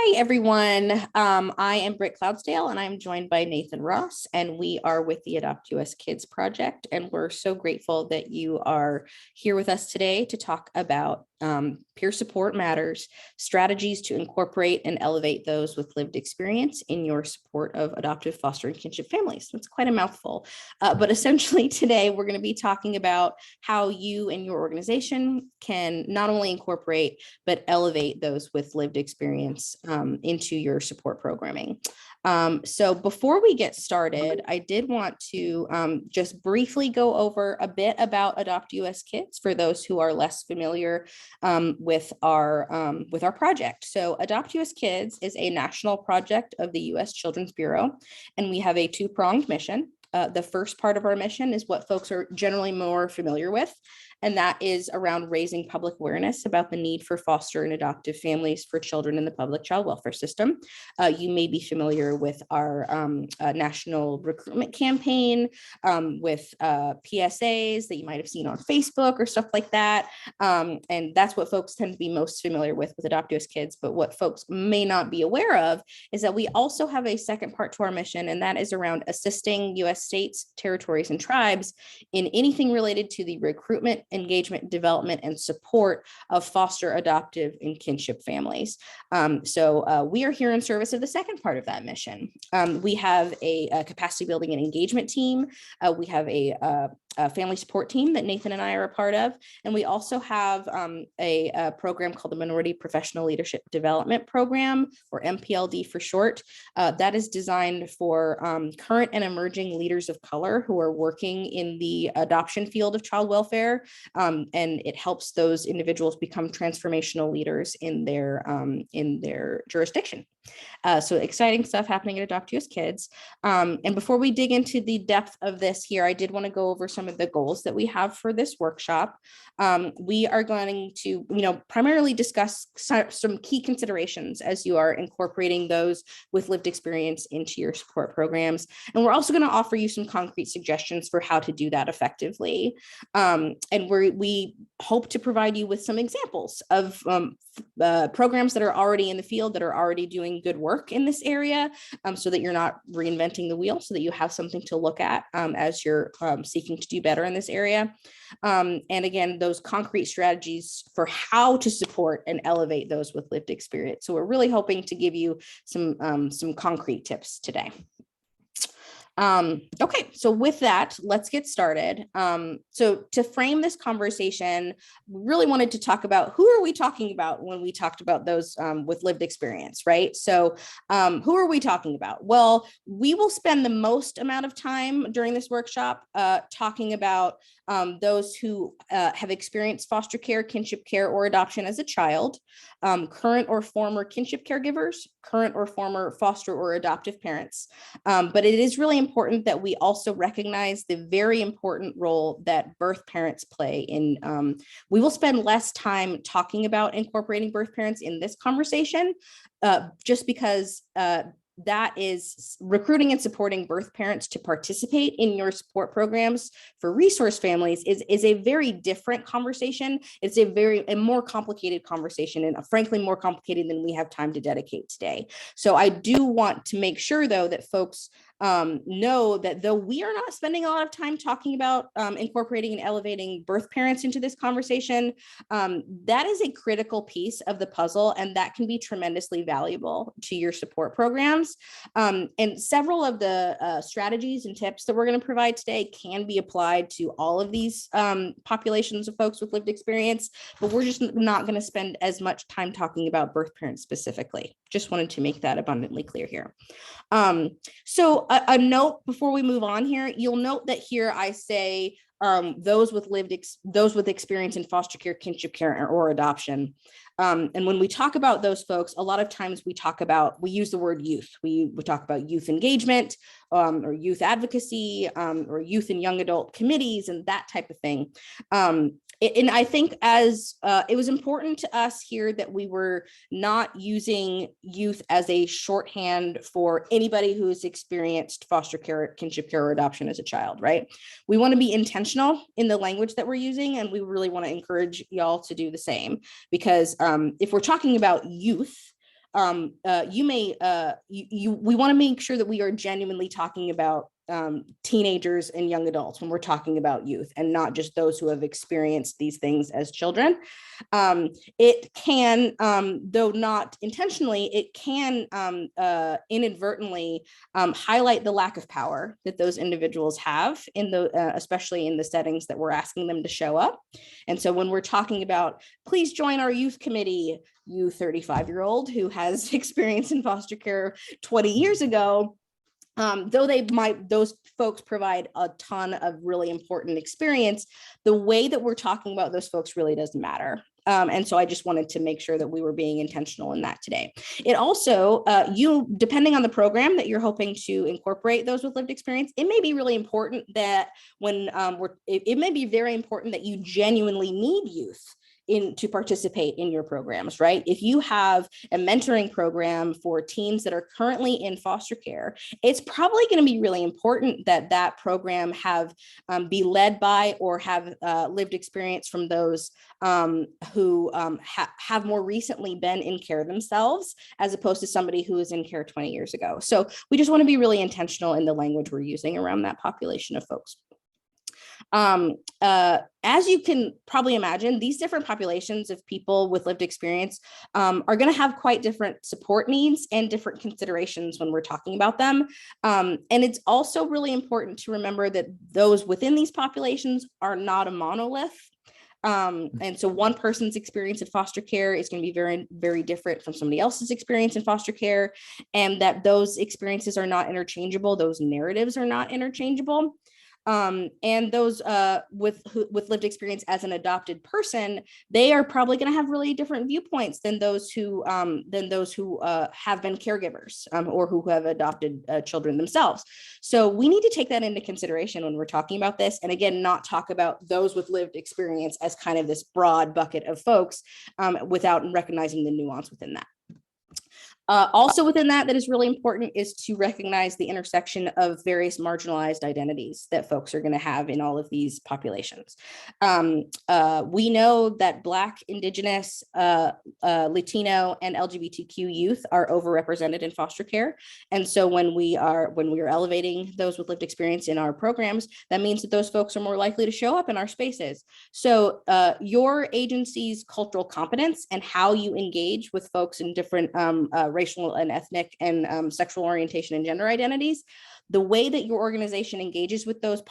Hi, everyone. I am Britt Cloudsdale, and I'm joined by Nathan Ross, and we are with the AdoptUSKids project, and we're so grateful that you are here with us today to talk about peer support matters, strategies to incorporate and elevate those with lived experience in your support of adoptive, foster, and kinship families. It's quite a mouthful, but essentially today we're going to be talking about how you and your organization can not only incorporate but elevate those with lived experience into your support programming. So before we get started, I did want to just briefly go over a bit about AdoptUSKids for those who are less familiar with our project. So AdoptUSKids is a national project of the U.S. Children's Bureau, and we have a two-pronged mission. The first part of our mission is what folks are generally more familiar with, and that is around raising public awareness about the need for foster and adoptive families for children in the public child welfare system. You may be familiar with our national recruitment campaign, with PSAs that you might have seen on Facebook or stuff like that. And that's what folks tend to be most familiar with AdoptUSKids. But what folks may not be aware of is that we also have a second part to our mission, and that is around assisting U.S. states, territories, and tribes in anything related to the recruitment, engagement, development, and support of foster, adoptive, and kinship families. So we are here in service of the second part of that mission. We have a capacity building and engagement team. We have a family support team that Nathan and I are a part of. And we also have a program called the Minority Professional Leadership Development Program, or MPLD for short. That is designed for current and emerging leaders of color who are working in the adoption field of child welfare. And it helps those individuals become transformational leaders in their jurisdiction. So exciting stuff happening at AdoptUSKids. And before we dig into the depth of this here, I did want to go over some of the goals that we have for this workshop. We are going to, primarily discuss some key considerations as you are incorporating those with lived experience into your support programs. And we're also going to offer you some concrete suggestions for how to do that effectively. And we hope to provide you with some examples of programs that are already in the field, that are already doing good work in this area, so that you're not reinventing the wheel, so that you have something to look at as you're seeking to do better in this area. And again, those concrete strategies for how to support and elevate those with lived experience. So we're really hoping to give you some concrete tips today. Okay, so with that, let's get started. So to frame this conversation, we really wanted to talk about who are we talking about when we talked about those with lived experience, right? So who are we talking about? Well, we will spend the most amount of time during this workshop talking about those who have experienced foster care, kinship care, or adoption as a child, current or former kinship caregivers, current or former foster or adoptive parents. But it is really important that we also recognize the very important role that birth parents play in. We will spend less time talking about incorporating birth parents in this conversation, just because that is recruiting and supporting birth parents to participate in your support programs for resource families is a very different conversation. It's a more complicated conversation, and frankly more complicated than we have time to dedicate today. So I do want to make sure, though, that folks know that though we are not spending a lot of time talking about incorporating and elevating birth parents into this conversation, that is a critical piece of the puzzle, and that can be tremendously valuable to your support programs. And several of the strategies and tips that we're going to provide today can be applied to all of these populations of folks with lived experience, but we're just not going to spend as much time talking about birth parents specifically. Just wanted to make that abundantly clear here. So a note before we move on here, you'll note that here I say those with experience in foster care, kinship care, or adoption. And when we talk about those folks, a lot of times we use the word youth. We talk about youth engagement, or youth advocacy, or youth and young adult committees and that type of thing. And I think it was important to us here that we were not using youth as a shorthand for anybody who's experienced foster care, kinship care, or adoption as a child, right? We want to be intentional in the language that we're using, and we really want to encourage y'all to do the same, because if we're talking about youth, we want to make sure that we are genuinely talking about teenagers and young adults when we're talking about youth, and not just those who have experienced these things as children. It can, though not intentionally, it can inadvertently highlight the lack of power that those individuals have in the, especially in the settings that we're asking them to show up. And so when we're talking about, please join our youth committee, you 35-year-old who has experience in foster care 20 years ago, though those folks provide a ton of really important experience, the way that we're talking about those folks really doesn't matter. And so I just wanted to make sure that we were being intentional in that today. It also, depending on the program that you're hoping to incorporate those with lived experience, it may be really important that when it may be very important that you genuinely need youth to participate in your programs, right? If you have a mentoring program for teens that are currently in foster care, it's probably going to be really important that that program be led by or have lived experience from those who have more recently been in care themselves, as opposed to somebody who was in care 20 years ago. So we just want to be really intentional in the language we're using around that population of folks. As you can probably imagine, these different populations of people with lived experience are going to have quite different support needs and different considerations when we're talking about them. And it's also really important to remember that those within these populations are not a monolith. And so one person's experience in foster care is going to be very, very different from somebody else's experience in foster care, and that those experiences are not interchangeable. Those narratives are not interchangeable. And those with lived experience as an adopted person, they are probably going to have really different viewpoints than those who have been caregivers or who have adopted children themselves. So we need to take that into consideration when we're talking about this, and again, not talk about those with lived experience as kind of this broad bucket of folks without recognizing the nuance within that. Also within that is really important is to recognize the intersection of various marginalized identities that folks are going to have in all of these populations. We know that Black, Indigenous, Latino, and LGBTQ youth are overrepresented in foster care. And so when we are elevating those with lived experience in our programs, that means that those folks are more likely to show up in our spaces. So your agency's cultural competence and how you engage with folks in different racial and ethnic and sexual orientation and gender identities, the way that your organization engages with those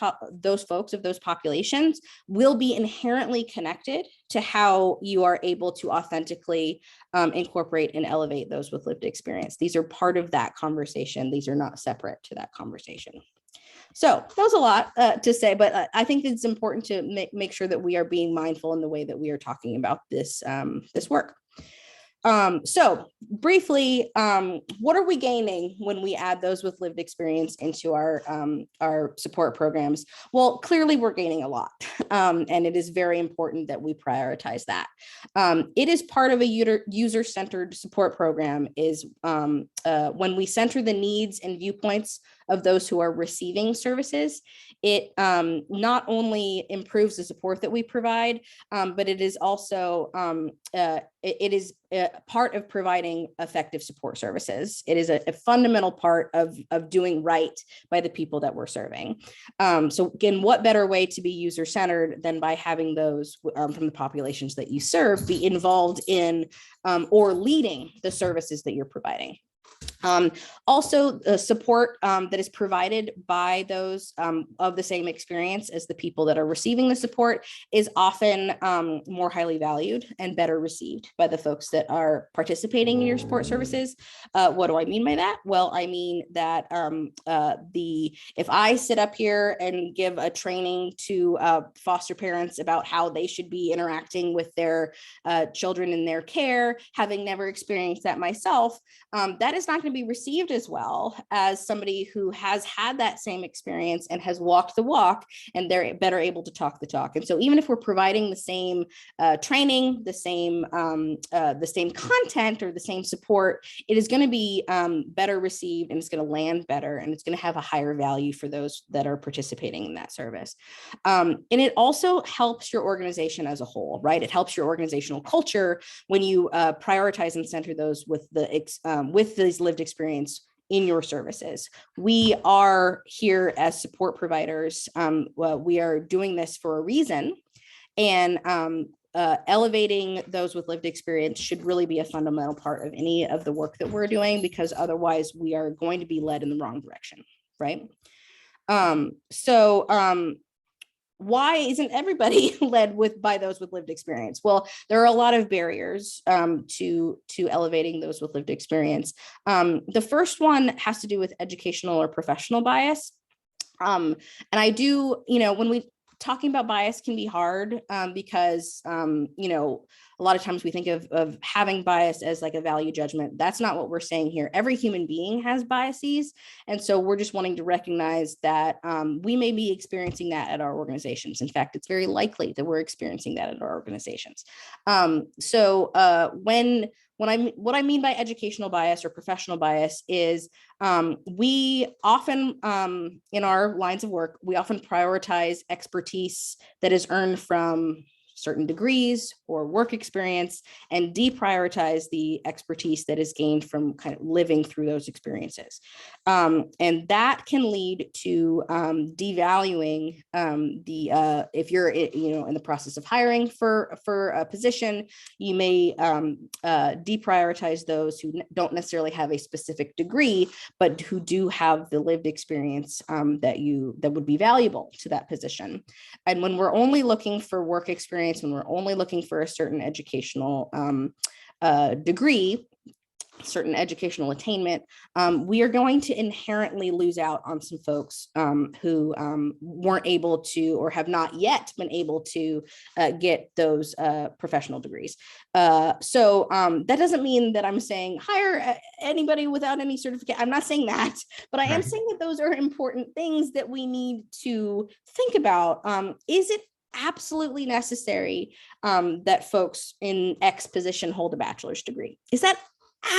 folks of those populations will be inherently connected to how you are able to authentically incorporate and elevate those with lived experience. These are part of that conversation. These are not separate to that conversation. So that was a lot to say, but I think it's important to make sure that we are being mindful in the way that we are talking about this work. So briefly, what are we gaining when we add those with lived experience into our support programs? Well, clearly we're gaining a lot, and it is very important that we prioritize that. It is part of a user-centered support program is when we center the needs and viewpoints of those who are receiving services. It not only improves the support that we provide, but it is also it is part of providing effective support services. It is a fundamental part of doing right by the people that we're serving. So again, what better way to be user-centered than by having those from the populations that you serve be involved in or leading the services that you're providing. Also, the support that is provided by those of the same experience as the people that are receiving the support is often more highly valued and better received by the folks that are participating in your support services. What do I mean by that? Well, I mean that if I sit up here and give a training to foster parents about how they should be interacting with their children in their care, having never experienced that myself, that is not going to to be received as well as somebody who has had that same experience and has walked the walk, and they're better able to talk the talk. And so even if we're providing the same training, the same content or the same support, it is going to be better received, and it's going to land better, and it's going to have a higher value for those that are participating in that service. And it also helps your organization as a whole, right? It helps your organizational culture when you prioritize and center those with these lived experience in your services. We are here as support providers. We are doing this for a reason, and elevating those with lived experience should really be a fundamental part of any of the work that we're doing, because otherwise we are going to be led in the wrong direction, right? Why isn't everybody led by those with lived experience? Well, there are a lot of barriers to elevating those with lived experience. The first one has to do with educational or professional bias. And I do, when talking about bias can be hard because, a lot of times we think of having bias as like a value judgment. That's not what we're saying here. Every human being has biases. And so we're just wanting to recognize that we may be experiencing that at our organizations. In fact, it's very likely that we're experiencing that at our organizations. What I mean by educational bias or professional bias is we often, in our lines of work, we often prioritize expertise that is earned from certain degrees or work experience, and deprioritize the expertise that is gained from kind of living through those experiences. And that can lead to devaluing if you're in the process of hiring for a position, you may deprioritize those who don't necessarily have a specific degree, but who do have the lived experience that would be valuable to that position. And when we're only looking for work experience, when we're only looking for a certain educational degree, certain educational attainment, we are going to inherently lose out on some folks who weren't able to, or have not yet been able to get those professional degrees. So that doesn't mean that I'm saying hire anybody without any certificate. I'm not saying that, but I am saying that those are important things that we need to think about. Is it absolutely necessary that folks in X position hold a bachelor's degree? Is that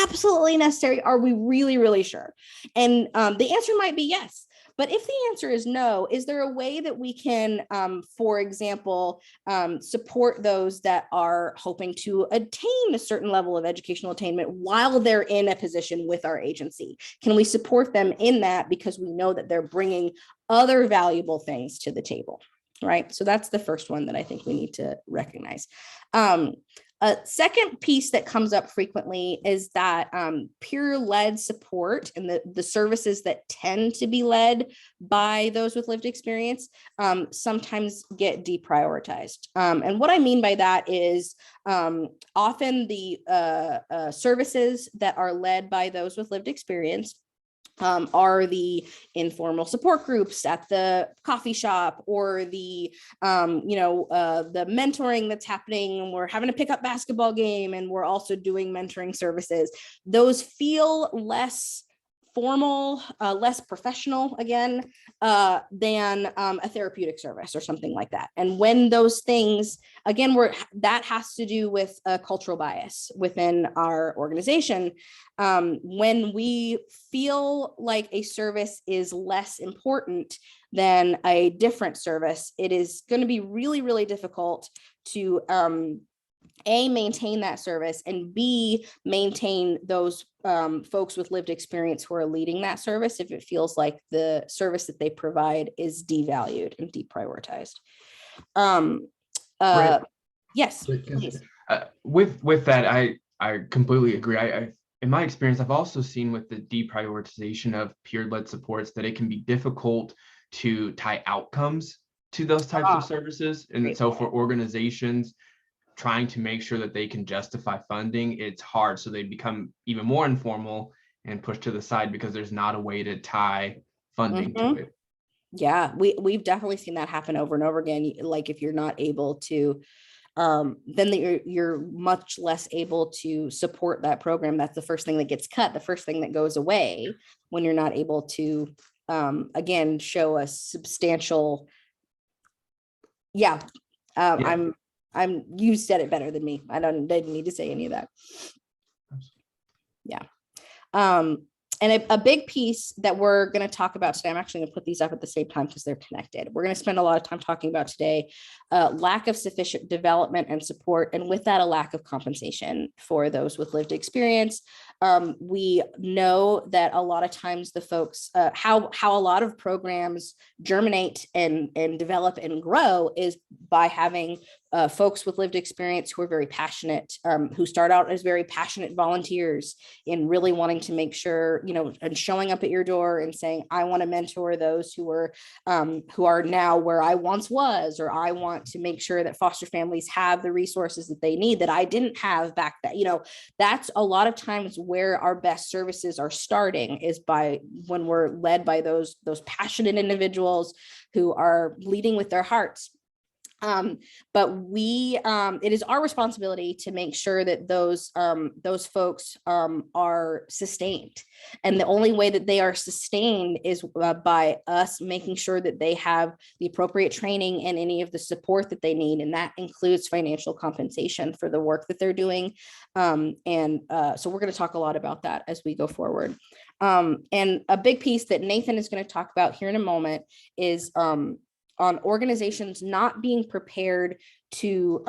absolutely necessary? Are we really, really sure? And the answer might be yes. But if the answer is no, is there a way that we can, for example, support those that are hoping to attain a certain level of educational attainment while they're in a position with our agency? Can we support them in that because we know that they're bringing other valuable things to the table? Right. So that's the first one that I think we need to recognize. A second piece that comes up frequently is that peer-led support and the services that tend to be led by those with lived experience sometimes get deprioritized. And what I mean by that is often the services that are led by those with lived experience are the informal support groups at the coffee shop, or the mentoring that's happening. We're having a pickup basketball game and we're also doing mentoring services. Those feel less formal, less professional again, than a therapeutic service or something like that. And when those things, again, that has to do with a cultural bias within our organization. When we feel like a service is less important than a different service, it is going to be really, really difficult to A, maintain that service, and B, maintain those folks with lived experience who are leading that service if it feels like the service that they provide is devalued and deprioritized. Yes, please. With that, I completely agree. In my experience, I've also seen with the deprioritization of peer-led supports that it can be difficult to tie outcomes to those types of services. And so for organizations trying to make sure that they can justify funding, it's hard. So they become even more informal and pushed to the side because there's not a way to tie funding to it. Yeah, we've definitely seen that happen over and over again. Like if you're not able to then you're much less able to support that program. That's the first thing that gets cut, the first thing that goes away when you're not able to, again, show a substantial, yeah, Yeah. you said it better than me. Didn't need to say any of that. Yeah. And a big piece that we're going to talk about today, I'm actually going to put these up at the same time because they're connected. We're going to spend a lot of time talking about today, lack of sufficient development and support, and with that, a lack of compensation for those with lived experience. We know that a lot of times the folks, how a lot of programs germinate and develop and grow is by having folks with lived experience who are very passionate, who start out as very passionate volunteers in really wanting to make sure, and showing up at your door and saying, I want to mentor those who are now where I once was, or I want to make sure that foster families have the resources that they need that I didn't have back then. That's a lot of times where our best services are starting, is by when we're led by those passionate individuals who are leading with their hearts. But it is our responsibility to make sure that those folks are sustained. And the only way that they are sustained is by us making sure that they have the appropriate training and any of the support that they need. And that includes financial compensation for the work that they're doing. So we're going to talk a lot about that as we go forward. And a big piece that Nathan is going to talk about here in a moment is on organizations not being prepared to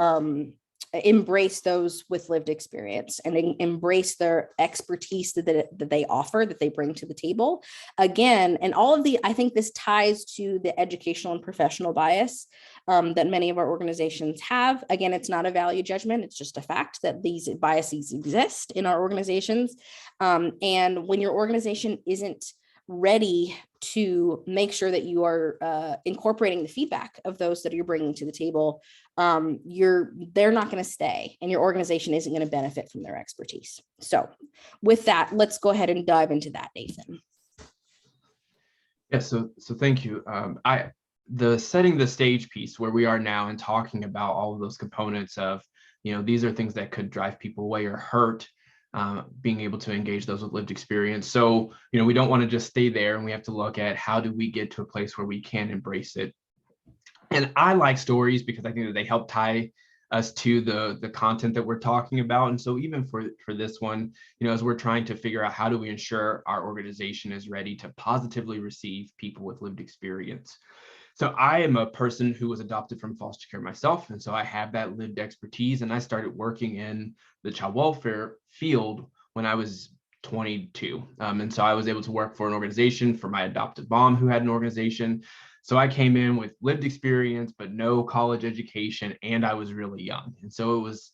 embrace those with lived experience and embrace their expertise that they offer, that they bring to the table. Again, and all of I think this ties to the educational and professional bias that many of our organizations have. Again, it's not a value judgment. It's just a fact that these biases exist in our organizations. And when your organization isn't ready to make sure that you are incorporating the feedback of those that you're bringing to the table, they're not going to stay, and your organization isn't going to benefit from their expertise. So with that, let's go ahead and dive into that, Nathan. Yeah, so thank you. The setting the stage piece where we are now and talking about all of those components of, these are things that could drive people away or hurt, being able to engage those with lived experience. So, we don't want to just stay there, and we have to look at how do we get to a place where we can embrace it. And I like stories because I think that they help tie us to the content that we're talking about. And so even for this one, as we're trying to figure out how do we ensure our organization is ready to positively receive people with lived experience. So I am a person who was adopted from foster care myself. And so I have that lived expertise, and I started working in the child welfare field when I was 22. And so I was able to work for an organization for my adopted mom who had an organization. So I came in with lived experience, but no college education, and I was really young. And so it was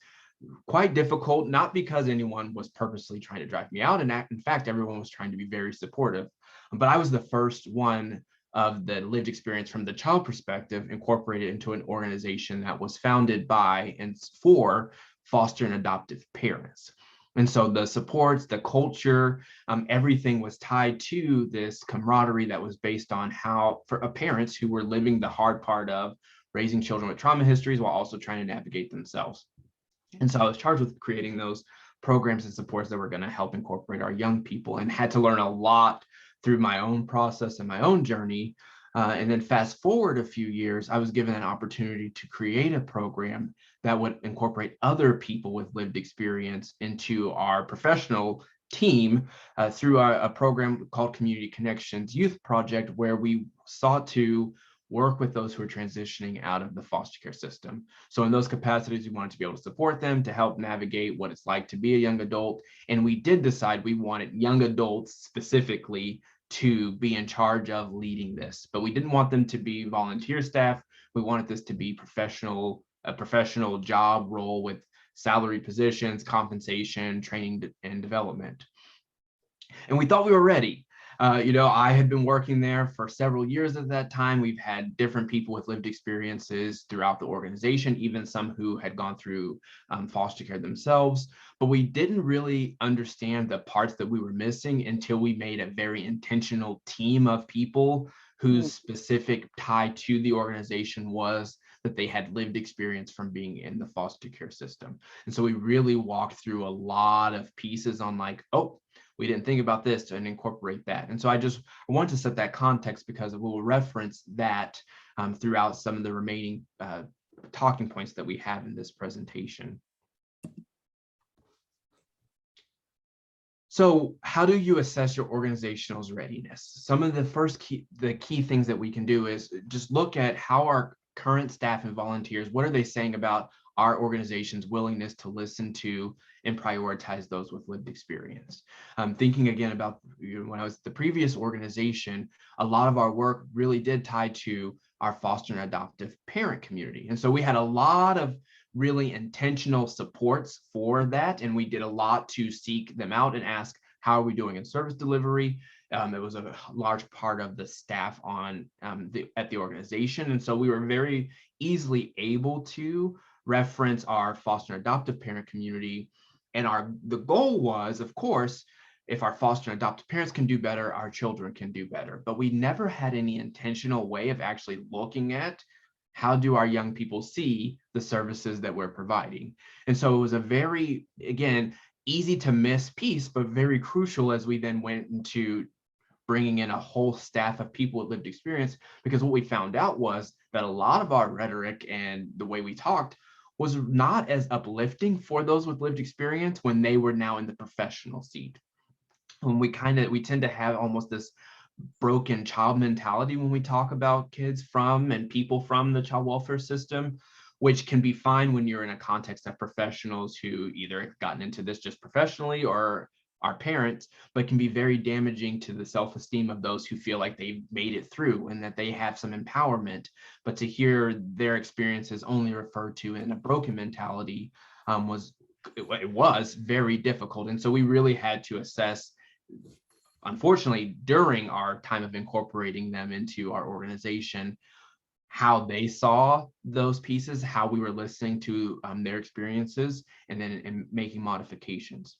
quite difficult, not because anyone was purposely trying to drive me out. And in fact, everyone was trying to be very supportive. But I was the first one of the lived experience from the child perspective incorporated into an organization that was founded by and for foster and adoptive parents. And so the supports, the culture, everything was tied to this camaraderie that was based on how, for parents who were living the hard part of raising children with trauma histories while also trying to navigate themselves. And so I was charged with creating those programs and supports that were going to help incorporate our young people, and had to learn a lot through my own process and my own journey. And then fast forward a few years, I was given an opportunity to create a program that would incorporate other people with lived experience into our professional team through a program called Community Connections Youth Project, where we sought to work with those who are transitioning out of the foster care system. So in those capacities, we wanted to be able to support them, to help navigate what it's like to be a young adult. And we did decide we wanted young adults specifically to be in charge of leading this, but we didn't want them to be volunteer staff. We wanted this to be a professional job role with salary positions, compensation, training, and development. And we thought we were ready. I had been working there for several years at that time. We've had different people with lived experiences throughout the organization, even some who had gone through foster care themselves. But we didn't really understand the parts that we were missing until we made a very intentional team of people whose specific tie to the organization was the that they had lived experience from being in the foster care system. And so we really walked through a lot of pieces on like, oh, we didn't think about this and incorporate that. And so I want to set that context because we'll reference that throughout some of the remaining talking points that we have in this presentation. So how do you assess your organizational's readiness? Some of the key things that we can do is just look at how our current staff and volunteers, what are they saying about our organization's willingness to listen to and prioritize those with lived experience. Thinking again about when I was at the previous organization, a lot of our work really did tie to our foster and adoptive parent community. And so we had a lot of really intentional supports for that. And we did a lot to seek them out and ask, how are we doing in service delivery? It was a large part of the staff at the organization. And so we were very easily able to reference our foster and adoptive parent community. And the goal was, of course, if our foster and adoptive parents can do better, our children can do better. But we never had any intentional way of actually looking at how do our young people see the services that we're providing. And so it was a very, again, easy to miss piece, but very crucial as we then went into bringing in a whole staff of people with lived experience, because what we found out was that a lot of our rhetoric and the way we talked was not as uplifting for those with lived experience when they were now in the professional seat. When we tend to have almost this broken child mentality when we talk about kids from and people from the child welfare system, which can be fine when you're in a context of professionals who either have gotten into this just professionally or are parents, but can be very damaging to the self-esteem of those who feel like they've made it through and that they have some empowerment. But to hear their experiences only referred to in a broken mentality was very difficult. And so we really had to assess, unfortunately, during our time of incorporating them into our organization, how they saw those pieces, how we were listening to their experiences, and then making modifications.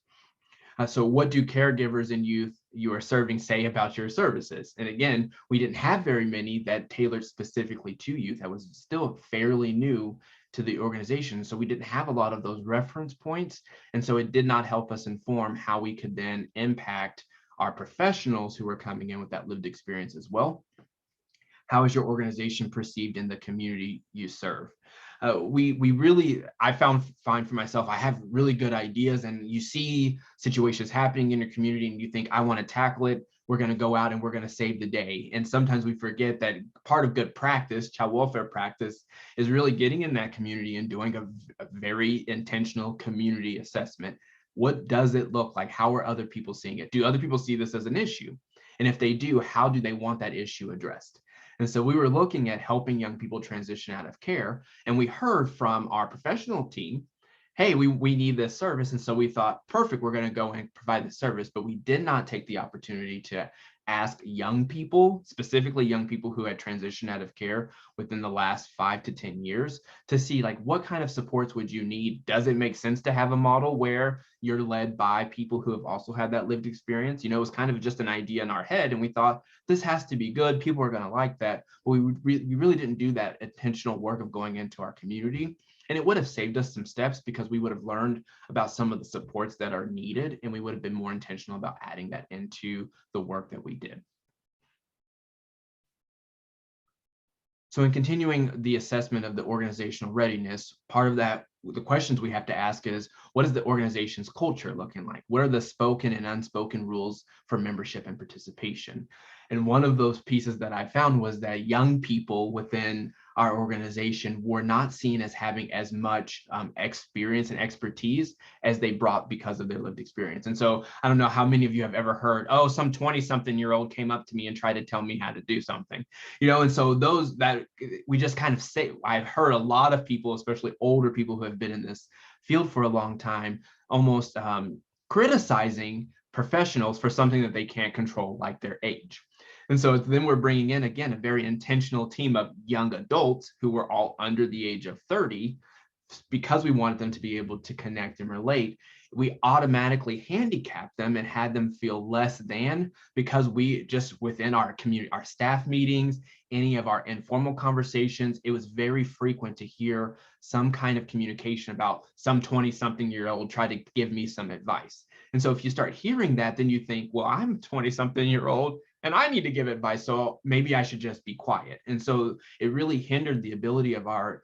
So what do caregivers and youth you are serving say about your services? And again, we didn't have very many that tailored specifically to youth. That was still fairly new to the organization. So we didn't have a lot of those reference points. And so it did not help us inform how we could then impact our professionals who were coming in with that lived experience as well. How is your organization perceived in the community you serve? I find for myself, I have really good ideas, and you see situations happening in your community and you think, I want to tackle it. We're going to go out and we're going to save the day. And sometimes we forget that part of good practice, child welfare practice, is really getting in that community and doing a very intentional community assessment. What does it look like? How are other people seeing it? Do other people see this as an issue? And if they do, how do they want that issue addressed? And so we were looking at helping young people transition out of care. And we heard from our professional team, hey, we need this service. And so we thought, perfect, we're going to go and provide the service. But we did not take the opportunity to ask young people, specifically young people who had transitioned out of care within the last 5 to 10 years, to see like, what kind of supports would you need? Does it make sense to have a model where you're led by people who have also had that lived experience? You know, it was kind of just an idea in our head, and we thought this has to be good. People are going to like that. But we really didn't do that intentional work of going into our community. And it would have saved us some steps because we would have learned about some of the supports that are needed, and we would have been more intentional about adding that into the work that we did. So in continuing the assessment of the organizational readiness, part of that, the questions we have to ask is, what is the organization's culture looking like? What are the spoken and unspoken rules for membership and participation? And one of those pieces that I found was that young people within our organization were not seen as having as much experience and expertise as they brought because of their lived experience. And so I don't know how many of you have ever heard, oh, some 20-something-year-old came up to me and tried to tell me how to do something, you know. And so those that we just kind of say, I've heard a lot of people, especially older people who have been in this field for a long time, almost criticizing professionals for something that they can't control, like their age. And so then we're bringing in, again, a very intentional team of young adults who were all under the age of 30, because we wanted them to be able to connect and relate, we automatically handicapped them and had them feel less than, because we just within our community, our staff meetings, any of our informal conversations, it was very frequent to hear some kind of communication about some 20-something-year-old try to give me some advice. And so if you start hearing that, then you think, well, I'm 20-something-year-old and I need to give advice, so maybe I should just be quiet. And so it really hindered the ability of our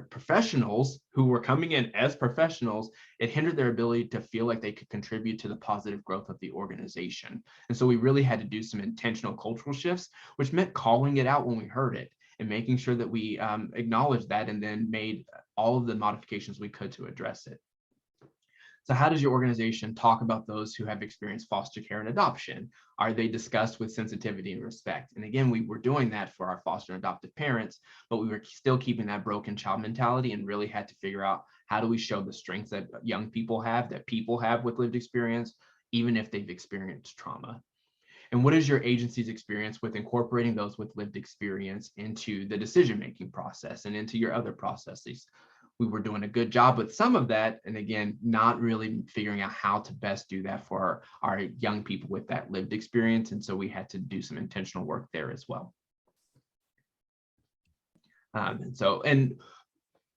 professionals who were coming in as professionals. It hindered their ability to feel like they could contribute to the positive growth of the organization. And so we really had to do some intentional cultural shifts, which meant calling it out when we heard it and making sure that we acknowledged that and then made all of the modifications we could to address it. So how does your organization talk about those who have experienced foster care and adoption? Are they discussed with sensitivity and respect? And again, we were doing that for our foster and adoptive parents, but we were still keeping that broken child mentality and really had to figure out, how do we show the strengths that young people have, that people have with lived experience, even if they've experienced trauma? And what is your agency's experience with incorporating those with lived experience into the decision-making process and into your other processes? We were doing a good job with some of that, and again, not really figuring out how to best do that for our young people with that lived experience. And so we had to do some intentional work there as well. And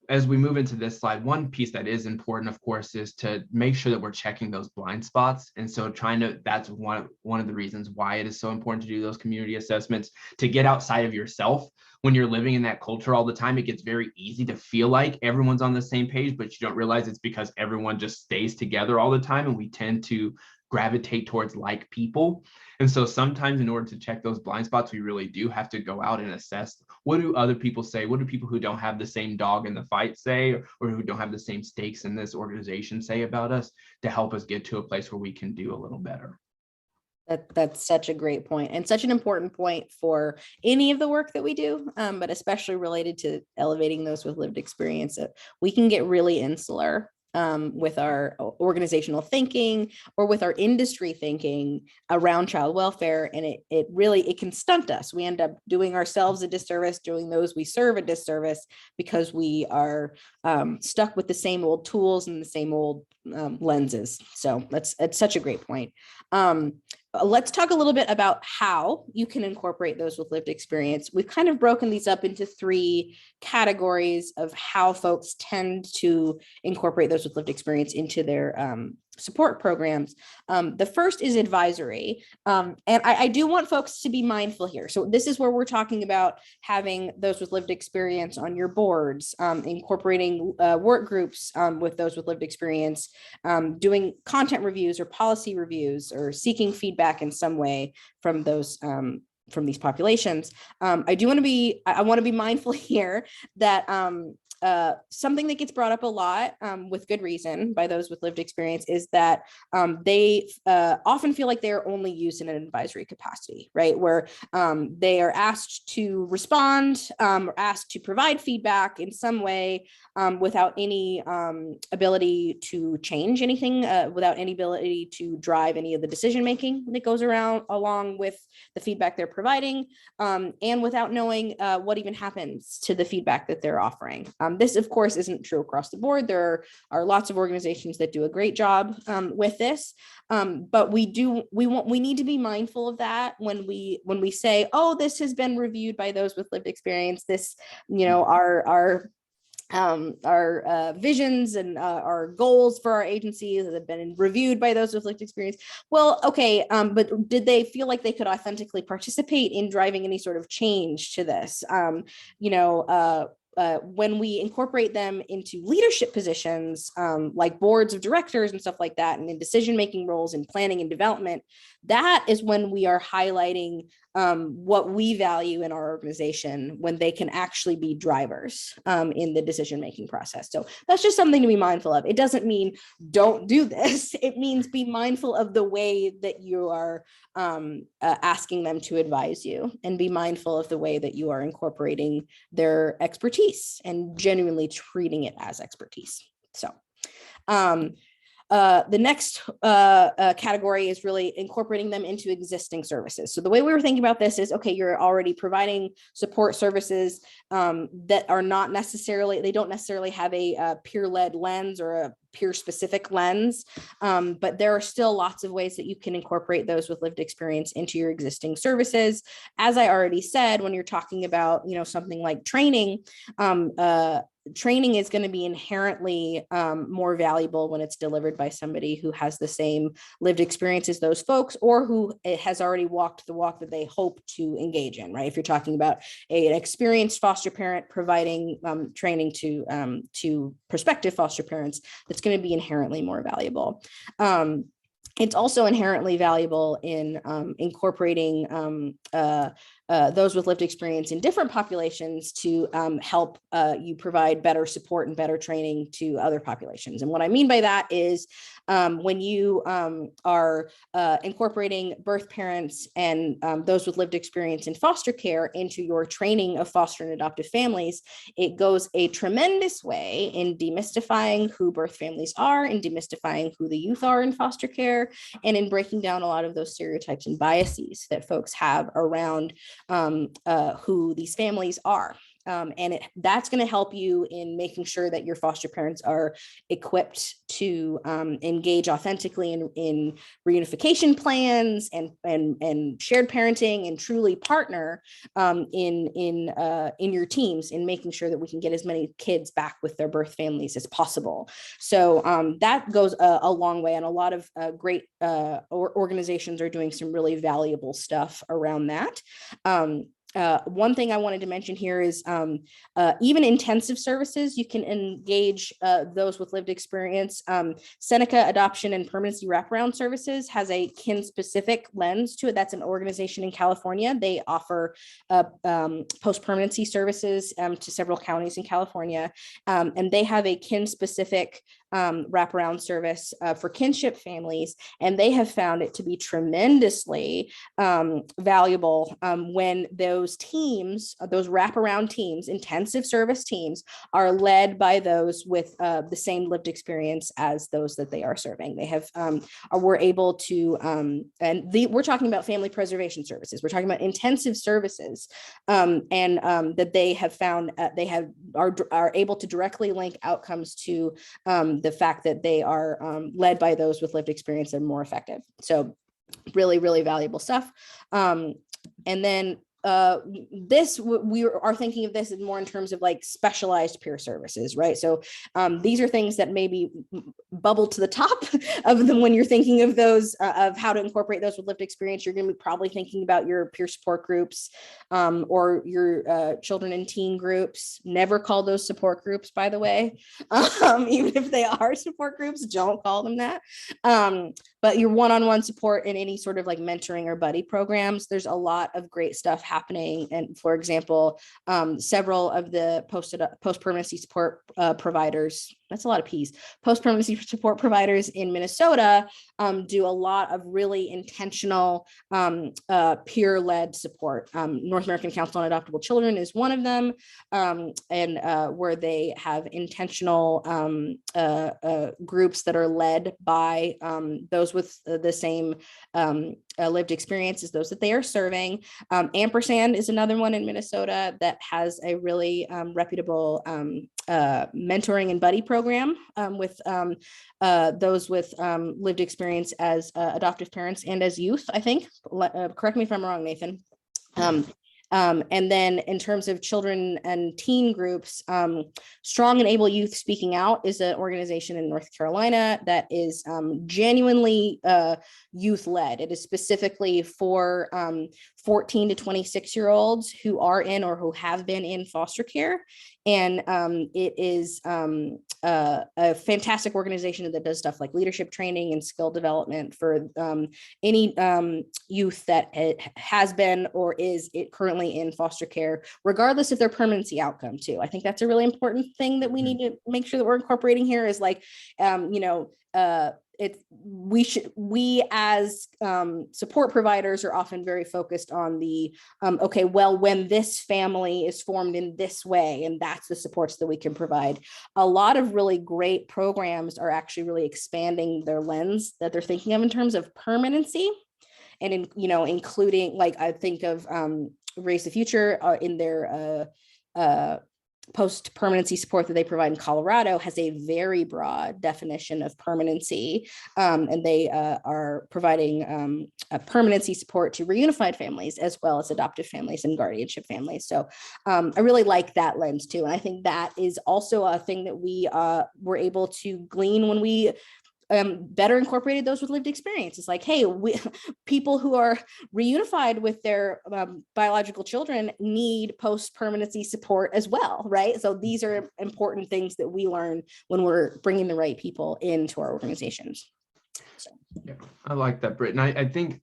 as we move into this slide, one piece that is important, of course, is to make sure that we're checking those blind spots. And so that's one of the reasons why it is so important to do those community assessments, to get outside of yourself. When you're living in that culture all the time, it gets very easy to feel like everyone's on the same page, but you don't realize it's because everyone just stays together all the time, and we tend to gravitate towards like people. And so sometimes in order to check those blind spots, we really do have to go out and assess, what do other people say? What do people who don't have the same dog in the fight say, or who don't have the same stakes in this organization say about us, to help us get to a place where we can do a little better? That's such a great point, and such an important point for any of the work that we do, but especially related to elevating those with lived experience. We can get really insular with our organizational thinking or with our industry thinking around child welfare, and it can stunt us. We end up doing ourselves a disservice, doing those we serve a disservice, because we are stuck with the same old tools and the same old lenses. So it's such a great point. Let's talk a little bit about how you can incorporate those with lived experience. We've kind of broken these up into 3 categories of how folks tend to incorporate those with lived experience into their support programs. The first is advisory. And I do want folks to be mindful here. So this is where we're talking about having those with lived experience on your boards, incorporating work groups with those with lived experience, doing content reviews or policy reviews, or seeking feedback in some way from those from these populations. I want to be mindful here that something that gets brought up a lot with good reason by those with lived experience is that they often feel like they're only used in an advisory capacity, right? Where they are asked to respond or asked to provide feedback in some way without any ability to change anything, without any ability to drive any of the decision making that goes along with the feedback they're providing, and without knowing what even happens to the feedback that they're offering. This, of course, isn't true across the board. There are lots of organizations that do a great job with this, but we need to be mindful of that when we say, oh, this has been reviewed by those with lived experience. This, our visions and our goals for our agencies have been reviewed by those with lived experience. Well, okay, but did they feel like they could authentically participate in driving any sort of change to this? When we incorporate them into leadership positions, like boards of directors and stuff like that, and in decision-making roles in planning and development, that is when we are highlighting what we value in our organization, when they can actually be drivers in the decision-making process. So that's just something to be mindful of. It doesn't mean don't do this. It means be mindful of the way that you are asking them to advise you, and be mindful of the way that you are incorporating their expertise and genuinely treating it as expertise. So The next category is really incorporating them into existing services. So the way we were thinking about this is, okay, you're already providing support services that are not necessarily, they don't necessarily have a peer-led lens or a peer-specific lens, but there are still lots of ways that you can incorporate those with lived experience into your existing services. As I already said, when you're talking about, something like training, training is going to be inherently more valuable when it's delivered by somebody who has the same lived experience as those folks, or who has already walked the walk that they hope to engage in, right? If you're talking about an experienced foster parent providing training to prospective foster parents, that's going to be inherently more valuable. It's also inherently valuable in incorporating those with lived experience in different populations to help you provide better support and better training to other populations. And what I mean by that is when you are incorporating birth parents and those with lived experience in foster care into your training of foster and adoptive families, it goes a tremendous way in demystifying who birth families are, and demystifying who the youth are in foster care, and in breaking down a lot of those stereotypes and biases that folks have around who these families are. And that's going to help you in making sure that your foster parents are equipped to engage authentically in reunification plans and shared parenting, and truly partner in your teams in making sure that we can get as many kids back with their birth families as possible. So that goes a long way, and a lot of great organizations are doing some really valuable stuff around that. One thing I wanted to mention here is even intensive services, you can engage those with lived experience. Seneca Adoption and Permanency Wraparound Services has a kin-specific lens to it. That's an organization in California. They offer post-permanency services to several counties in California, and they have a kin-specific wraparound service for kinship families, and they have found it to be tremendously valuable when those teams, those wraparound teams, intensive service teams, are led by those with the same lived experience as those that they are serving. They have we're able to we're talking about family preservation services. We're talking about intensive services, and that they have found are able to directly link outcomes to the fact that they are led by those with lived experience and more effective. So really, really valuable stuff. And then we are thinking of this more in terms of like specialized peer services, right? So these are things that maybe bubble to the top of them when you're thinking of those, of how to incorporate those with lived experience. You're going to be probably thinking about your peer support groups or your children and teen groups. Never call those support groups, by the way. Even if they are support groups, don't call them that. But your one-on-one support in any sort of like mentoring or buddy programs, there's a lot of great stuff happening. And for example, several of the post-permanency support providers, that's a lot of P's, post-permanency support providers in Minnesota do a lot of really intentional peer-led support. North American Council on Adoptable Children is one of them, and where they have intentional groups that are led by those with the same lived experience as those that they are serving. Ampersand is another one in Minnesota that has a really reputable mentoring and buddy program with those with lived experience as adoptive parents and as youth, I think. Correct me if I'm wrong, Nathan. And then in terms of children and teen groups, Strong and Able Youth Speaking Out is an organization in North Carolina that is genuinely youth-led. It is specifically for 14 to 26-year-olds who are in or who have been in foster care. And it is a fantastic organization that does stuff like leadership training and skill development for any youth that has been or is currently currently in foster care, regardless of their permanency outcome too. I think that's a really important thing that we need to make sure that we're incorporating here is like, we as support providers are often very focused on the okay, well, when this family is formed in this way, and that's the supports that we can provide. A lot of really great programs are actually really expanding their lens that they're thinking of in terms of permanency, and including, like, I think of Raise the Future in their post permanency support that they provide in Colorado has a very broad definition of permanency, and they are providing a permanency support to reunified families as well as adoptive families and guardianship families. So I really like that lens too, and I think that is also a thing that we were able to glean when we better incorporated those with lived experience. It's like, hey, people who are reunified with their biological children need post-permanency support as well, right? So these are important things that we learn when we're bringing the right people into our organizations. So. Yeah, I like that, Britt. And I think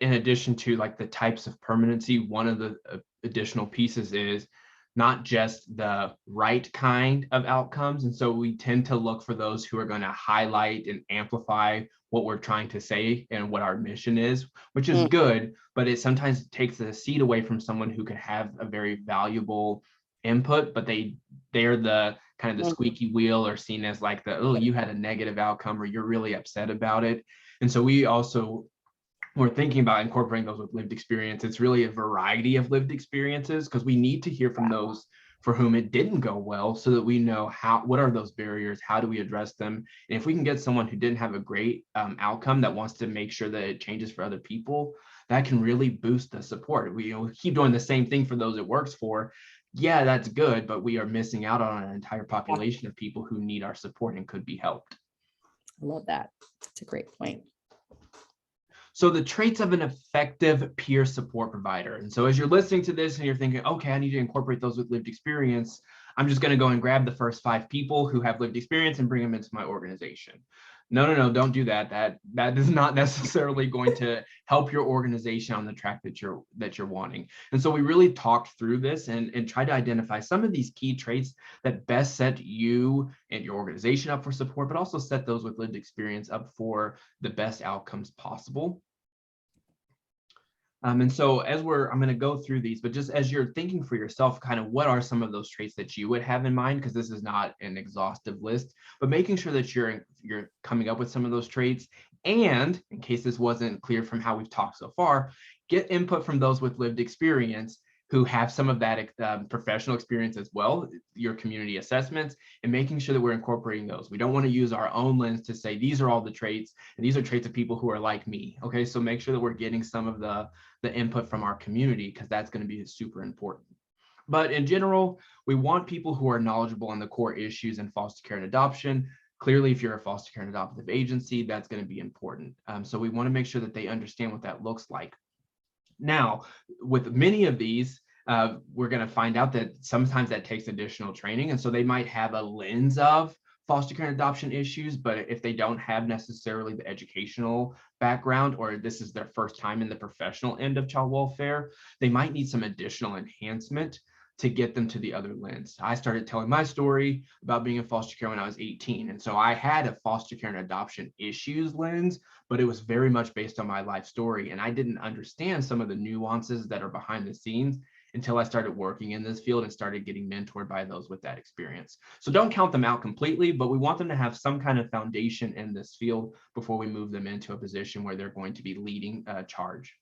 in addition to like the types of permanency, one of the additional pieces is not just the right kind of outcomes. And so we tend to look for those who are going to highlight and amplify what we're trying to say and what our mission is, which is good, but it sometimes takes a seat away from someone who could have a very valuable input, but they're the kind of the squeaky wheel, or seen as like the, oh, you had a negative outcome, or you're really upset about it. And so we're thinking about incorporating those with lived experience. It's really a variety of lived experiences, because we need to hear from those for whom it didn't go well, so that we know what are those barriers, how do we address them. And if we can get someone who didn't have a great outcome that wants to make sure that it changes for other people, that can really boost the support. We keep doing the same thing for those it works for. Yeah, that's good, but we are missing out on an entire population of people who need our support and could be helped. I love that. That's a great point. So the traits of an effective peer support provider. And so as you're listening to this and you're thinking, okay, I need to incorporate those with lived experience, I'm just going to go and grab the first 5 people who have lived experience and bring them into my organization. No, don't do that. That is not necessarily going to help your organization on the track that you're wanting. And so we really talked through this and tried to identify some of these key traits that best set you and your organization up for support, but also set those with lived experience up for the best outcomes possible. And so I'm going to go through these, but just as you're thinking for yourself, kind of what are some of those traits that you would have in mind? Because this is not an exhaustive list, but making sure that you're coming up with some of those traits. And in case this wasn't clear from how we've talked so far, get input from those with lived experience who have some of that professional experience as well, your community assessments, and making sure that we're incorporating those. We don't want to use our own lens to say, these are all the traits, and these are traits of people who are like me. Okay, so make sure that we're getting some of the input from our community, because that's going to be super important. But in general, we want people who are knowledgeable on the core issues in foster care and adoption. Clearly, if you're a foster care and adoptive agency, that's going to be important. So we want to make sure that they understand what that looks like. Now, with many of these, we're going to find out that sometimes that takes additional training. And so they might have a lens of foster care and adoption issues, but if they don't have necessarily the educational background, or this is their first time in the professional end of child welfare, they might need some additional enhancement to get them to the other lens. I started telling my story about being in foster care when I was 18. And so I had a foster care and adoption issues lens, but it was very much based on my life story. And I didn't understand some of the nuances that are behind the scenes until I started working in this field and started getting mentored by those with that experience. So don't count them out completely, but we want them to have some kind of foundation in this field before we move them into a position where they're going to be leading charge.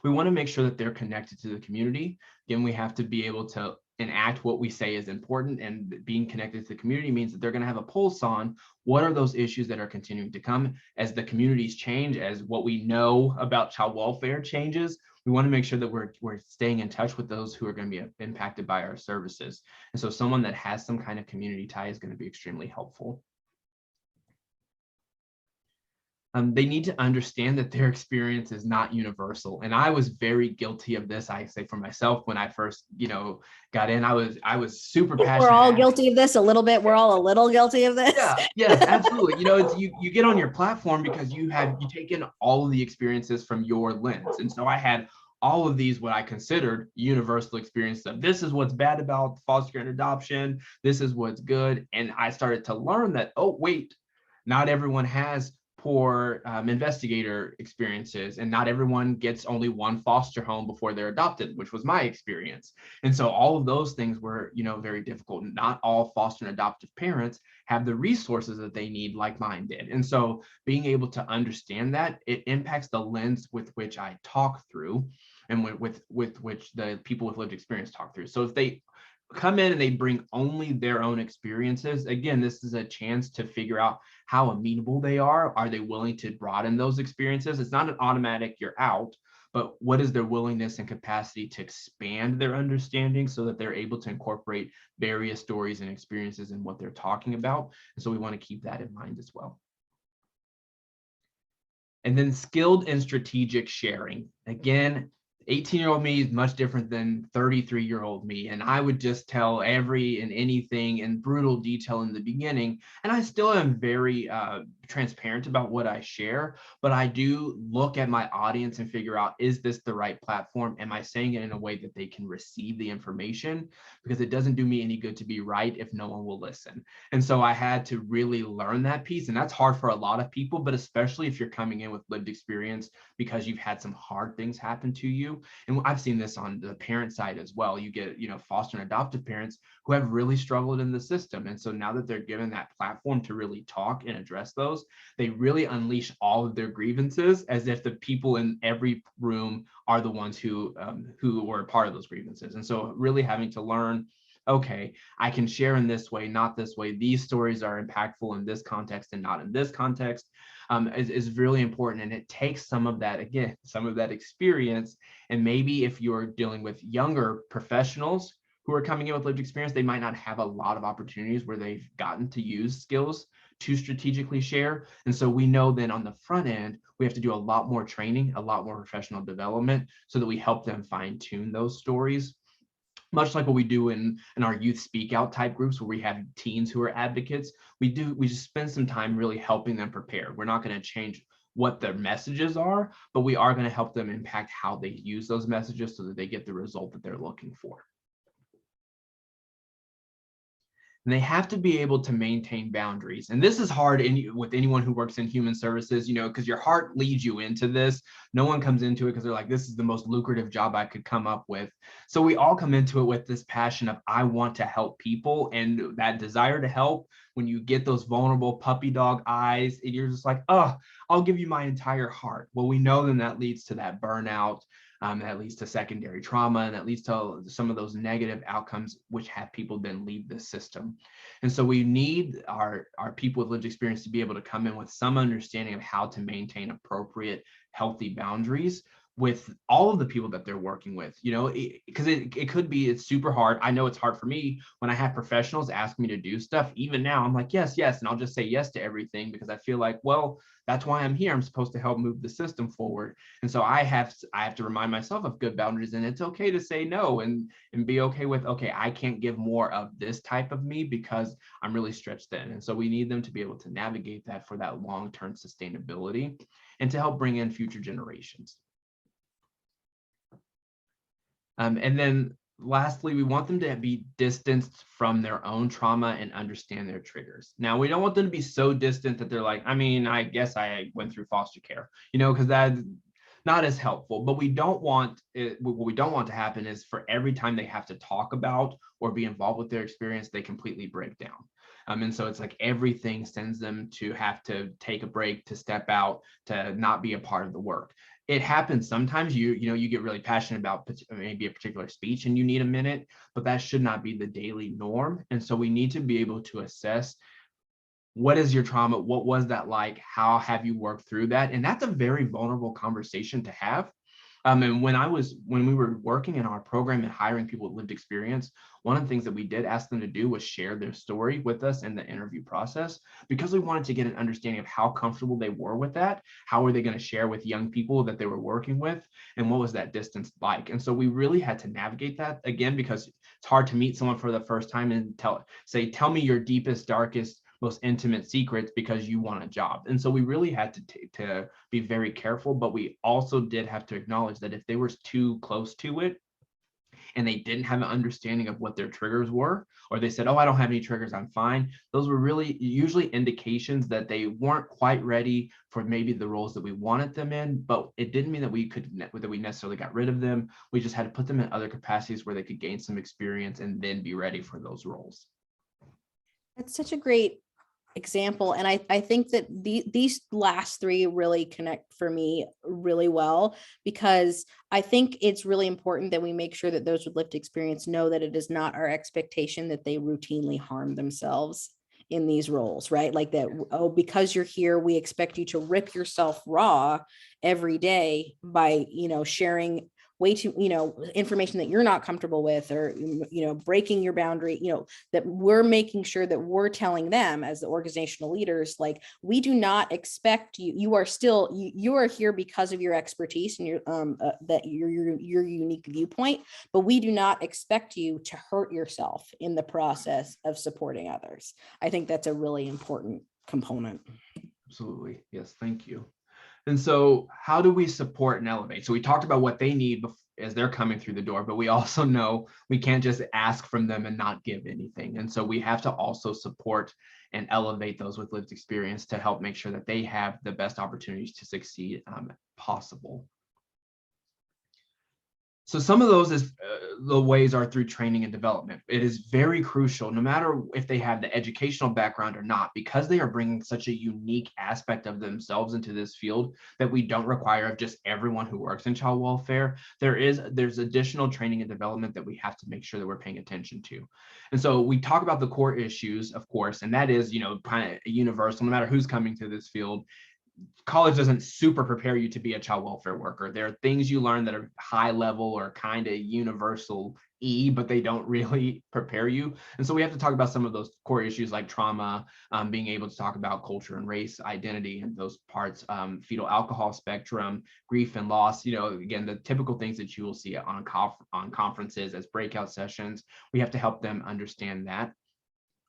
We want to make sure that they're connected to the community. Again, we have to be able to enact what we say is important, and being connected to the community means that they're going to have a pulse on what are those issues that are continuing to come as the communities change, as what we know about child welfare changes. We want to make sure that we're staying in touch with those who are going to be impacted by our services. And so someone that has some kind of community tie is going to be extremely helpful. They need to understand that their experience is not universal. And I was very guilty of this. I say for myself, when I first, got in, I was super passionate. We're all guilty of this a little bit. We're all a little guilty of this. Yeah, yes, absolutely. It's you get on your platform because you take in all of the experiences from your lens. And so I had all of these, what I considered universal experiences of this is what's bad about foster care and adoption, this is what's good. And I started to learn that, oh, wait, not everyone has poor investigator experiences, and not everyone gets only one foster home before they're adopted, which was my experience. And so all of those things were, very difficult. Not all foster and adoptive parents have the resources that they need like mine did. And so being able to understand that, it impacts the lens with which I talk through, and with which the people with lived experience talk through. So if they come in and they bring only their own experiences, again, this is a chance to figure out how amenable they are. Are they willing to broaden those experiences? It's not an automatic you're out, but what is their willingness and capacity to expand their understanding so that they're able to incorporate various stories and experiences in what they're talking about? And so we want to keep that in mind as well. And then skilled and strategic sharing. Again, 18-year-old me is much different than 33-year-old me. And I would just tell every and anything in brutal detail in the beginning. And I still am very transparent about what I share, but I do look at my audience and figure out, is this the right platform? Am I saying it in a way that they can receive the information? Because it doesn't do me any good to be right if no one will listen. And so I had to really learn that piece. And that's hard for a lot of people, but especially if you're coming in with lived experience because you've had some hard things happen to you. And I've seen this on the parent side as well. You get, foster and adoptive parents who have really struggled in the system. And so now that they're given that platform to really talk and address those, they really unleash all of their grievances as if the people in every room are the ones who were part of those grievances. And so really having to learn, okay, I can share in this way, not this way. These stories are impactful in this context and not in this context. Is really important. And it takes some of that, again, some of that experience. And maybe if you're dealing with younger professionals who are coming in with lived experience, they might not have a lot of opportunities where they've gotten to use skills to strategically share. And so we know then on the front end, we have to do a lot more training, a lot more professional development so that we help them fine tune those stories. Much like what we do in our youth speak out type groups where we have teens who are advocates, we just spend some time really helping them prepare. We're not going to change what their messages are, but we are going to help them impact how they use those messages so that they get the result that they're looking for. And they have to be able to maintain boundaries. And this is hard with anyone who works in human services, because your heart leads you into this. No one comes into it because they're like, this is the most lucrative job I could come up with. So we all come into it with this passion of, I want to help people. And that desire to help, when you get those vulnerable puppy dog eyes, and you're just like, oh, I'll give you my entire heart. Well, we know then that leads to that burnout. That leads to secondary trauma, and that leads to some of those negative outcomes, which have people then leave the system. And so we need our people with lived experience to be able to come in with some understanding of how to maintain appropriate, healthy boundaries with all of the people that they're working with, because it could be, it's super hard. I know it's hard for me when I have professionals ask me to do stuff. Even now, I'm like, yes, and I'll just say yes to everything because I feel like, well, that's why I'm here. I'm supposed to help move the system forward. And so I have to remind myself of good boundaries, and it's okay to say no and be okay with, okay, I can't give more of this type of me because I'm really stretched thin. And so we need them to be able to navigate that for that long-term sustainability and to help bring in future generations. And then lastly, we want them to be distanced from their own trauma and understand their triggers. Now, we don't want them to be so distant that they're like, I guess I went through foster care, because that's not as helpful. But we don't want it, what we don't want to happen is for every time they have to talk about or be involved with their experience, they completely break down. And so it's like everything sends them to have to take a break, to step out, to not be a part of the work. It happens sometimes. You get really passionate about maybe a particular speech and you need a minute, but that should not be the daily norm. And so we need to be able to assess, what is your trauma? What was that like? How have you worked through that? And that's a very vulnerable conversation to have. And when we were working in our program and hiring people with lived experience, one of the things that we did ask them to do was share their story with us in the interview process, because we wanted to get an understanding of how comfortable they were with that. How were they going to share with young people that they were working with, and what was that distance like? And so we really had to navigate that, again, because it's hard to meet someone for the first time and tell me your deepest, darkest, most intimate secrets because you want a job. And so we really had to be very careful, but we also did have to acknowledge that if they were too close to it, and they didn't have an understanding of what their triggers were, or they said, oh, I don't have any triggers, I'm fine. Those were really usually indications that they weren't quite ready for maybe the roles that we wanted them in, but it didn't mean that we necessarily got rid of them. We just had to put them in other capacities where they could gain some experience and then be ready for those roles. That's such a great example. And I think that these last three really connect for me really well, because I think it's really important that we make sure that those with lived experience know that it is not our expectation that they routinely harm themselves in these roles, right? Like that, oh, because you're here, we expect you to rip yourself raw every day by, sharing way too, information that you're not comfortable with, or, breaking your boundary, that we're making sure that we're telling them as the organizational leaders, like, we do not expect you, you are here because of your expertise and your unique viewpoint, but we do not expect you to hurt yourself in the process of supporting others. I think that's a really important component. Absolutely. Yes. Thank you. And so how do we support and elevate? So we talked about what they need as they're coming through the door, but we also know we can't just ask from them and not give anything. And so we have to also support and elevate those with lived experience to help make sure that they have the best opportunities to succeed possible. So some of those is the ways are through training and development. It is very crucial, no matter if they have the educational background or not, because they are bringing such a unique aspect of themselves into this field that we don't require of just everyone who works in child welfare. There's additional training and development that we have to make sure that we're paying attention to. And so we talk about the core issues, of course, and that is, kind of universal, no matter who's coming to this field. College doesn't super prepare you to be a child welfare worker. There are things you learn that are high level or kind of universal but they don't really prepare you. And so we have to talk about some of those core issues like trauma, being able to talk about culture and race, identity, and those parts, fetal alcohol spectrum, grief and loss, again, the typical things that you will see on conferences as breakout sessions. We have to help them understand that.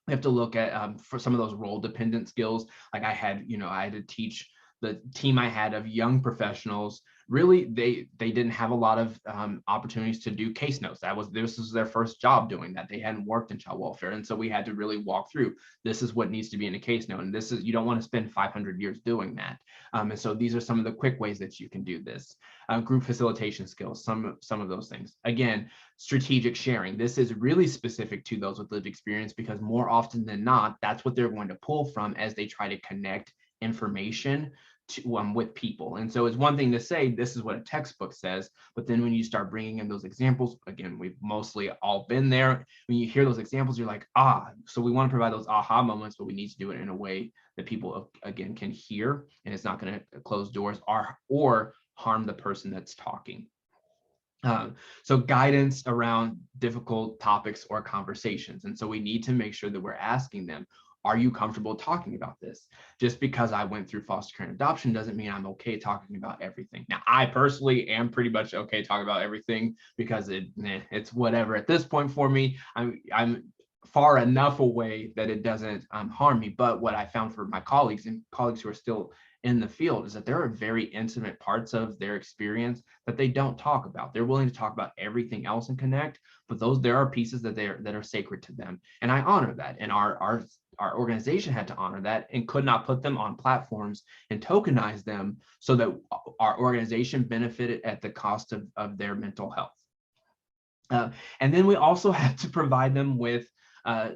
We have to look at for some of those role dependent skills. Like I had to teach the team I had of young professionals. Really, they didn't have a lot of opportunities to do case notes. This was their first job doing that. They hadn't worked in child welfare, and so we had to really walk through. This is what needs to be in a case note, and this is, you don't want to spend 500 years doing that. And so these are some of the quick ways that you can do this. Group facilitation skills, some of those things. Again, strategic sharing. This is really specific to those with lived experience, because more often than not, that's what they're going to pull from as they try to connect information with people. And so it's one thing to say, this is what a textbook says, but then when you start bringing in those examples, again, we've mostly all been there. When you hear those examples, you're like, so we want to provide those aha moments, but we need to do it in a way that people, again, can hear, and it's not going to close doors or harm the person that's talking. So guidance around difficult topics or conversations. And so we need to make sure that we're asking them, are you comfortable talking about this? Just because I went through foster care and adoption doesn't mean I'm okay talking about everything. Now, I personally am pretty much okay talking about everything, because it's whatever at this point for me. I'm far enough away that it doesn't harm me. But what I found for my colleagues who are still in the field is that there are very intimate parts of their experience that they don't talk about. They're willing to talk about everything else and connect, but there are pieces that are sacred to them. And I honor that. And our organization had to honor that and could not put them on platforms and tokenize them so that our organization benefited at the cost of their mental health. And then we also have to provide them with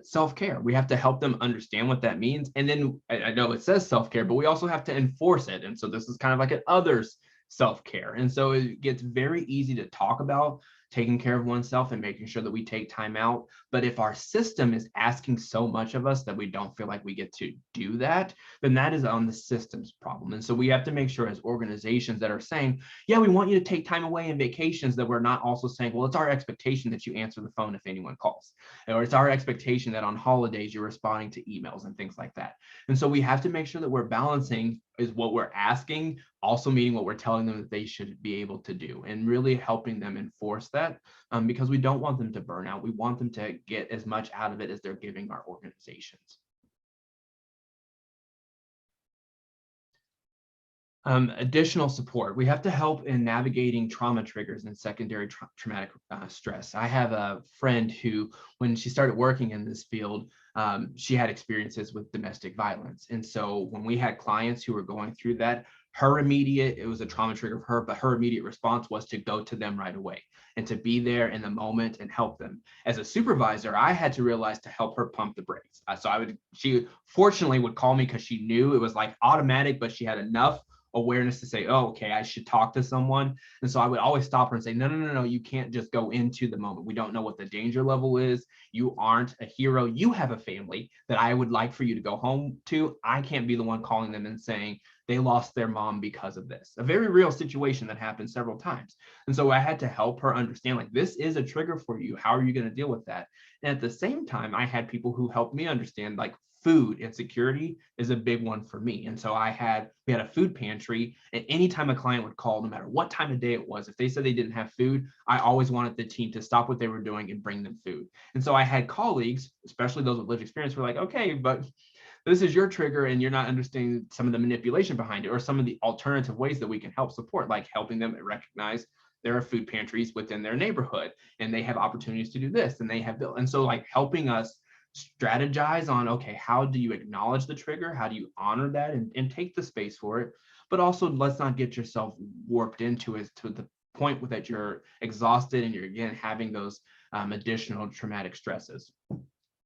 self-care. We have to help them understand what that means. And then I know it says self-care, but we also have to enforce it. And so this is kind of like an others self-care. And so it gets very easy to talk about taking care of oneself and making sure that we take time out. But if our system is asking so much of us that we don't feel like we get to do that, then that is on the system's problem. And so we have to make sure as organizations that are saying, yeah, we want you to take time away and vacations, that we're not also saying, well, it's our expectation that you answer the phone if anyone calls, or it's our expectation that on holidays you're responding to emails and things like that. And so we have to make sure that we're balancing is what we're asking, also meeting what we're telling them that they should be able to do, and really helping them enforce that, because we don't want them to burn out. We want them to get as much out of it as they're giving our organizations. Additional support. We have to help in navigating trauma triggers and secondary traumatic stress. I have a friend who, when she started working in this field, she had experiences with domestic violence. And so when we had clients who were going through that, it was a trauma trigger for her, but her immediate response was to go to them right away and to be there in the moment and help them. As a supervisor, I had to realize to help her pump the brakes. She fortunately would call me because she knew it was like automatic, but she had enough awareness to say, oh, okay, I should talk to someone. And so I would always stop her and say, no, you can't just go into the moment. We don't know what the danger level is. You aren't a hero. You have a family that I would like for you to go home to. I can't be the one calling them and saying they lost their mom because of this. A very real situation that happened several times. And so I had to help her understand, like, this is a trigger for you. How are you going to deal with that? And at the same time, I had people who helped me understand, like, food insecurity is a big one for me. And so we had a food pantry, and anytime a client would call, no matter what time of day it was, if they said they didn't have food, I always wanted the team to stop what they were doing and bring them food. And so I had colleagues, especially those with lived experience, were like, okay, but this is your trigger and you're not understanding some of the manipulation behind it, or some of the alternative ways that we can help support, like helping them recognize there are food pantries within their neighborhood and they have opportunities to do this and they have built. And so, like, helping us strategize on, okay, how do you acknowledge the trigger? How do you honor that and take the space for it? But also, let's not get yourself warped into it to the point that you're exhausted and you're, again, having those additional traumatic stresses.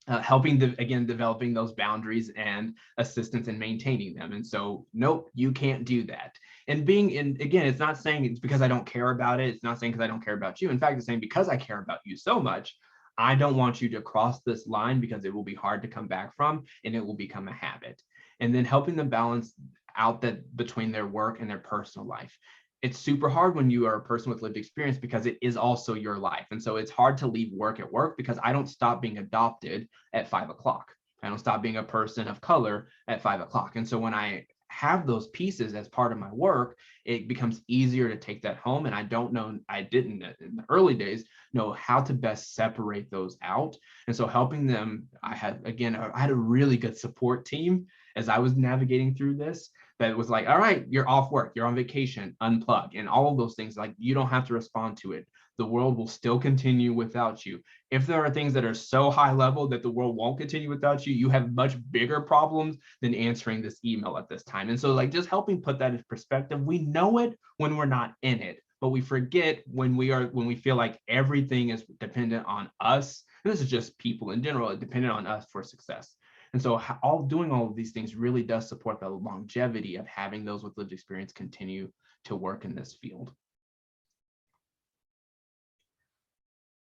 Helping developing those boundaries and assistance in maintaining them. And so, nope, you can't do that. And again, it's not saying it's because I don't care about it. It's not saying because I don't care about you. In fact, it's saying because I care about you so much, I don't want you to cross this line, because it will be hard to come back from and it will become a habit. And then helping them balance out that between their work and their personal life. It's super hard when you are a person with lived experience, because it is also your life. And so it's hard to leave work at work, because I don't stop being adopted at 5 o'clock. I don't stop being a person of color at 5 o'clock. And so when I have those pieces as part of my work, it becomes easier to take that home. And I didn't in the early days know how to best separate those out. And so helping them, I had a really good support team as I was navigating through this, that was like, all right, you're off work, you're on vacation, unplug, and all of those things. Like, you don't have to respond to it. The world will still continue without you. If there are things that are so high level that the world won't continue without you, you have much bigger problems than answering this email at this time. And so, like, just helping put that in perspective. We know it when we're not in it, but we forget when we feel like everything is dependent on us. And this is just people in general, dependent on us for success. And so doing all of these things really does support the longevity of having those with lived experience continue to work in this field.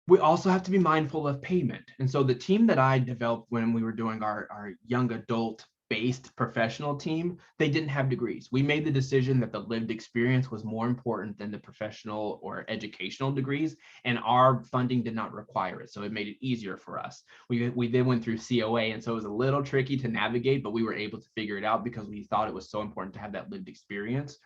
We also have to be mindful of payment. And so the team that I developed when we were doing our young adult based professional team, they didn't have degrees. We made the decision that the lived experience was more important than the professional or educational degrees, and our funding did not require it. So it made it easier for us. We then went through COA, and so it was a little tricky to navigate, but we were able to figure it out because we thought it was so important to have that lived experience.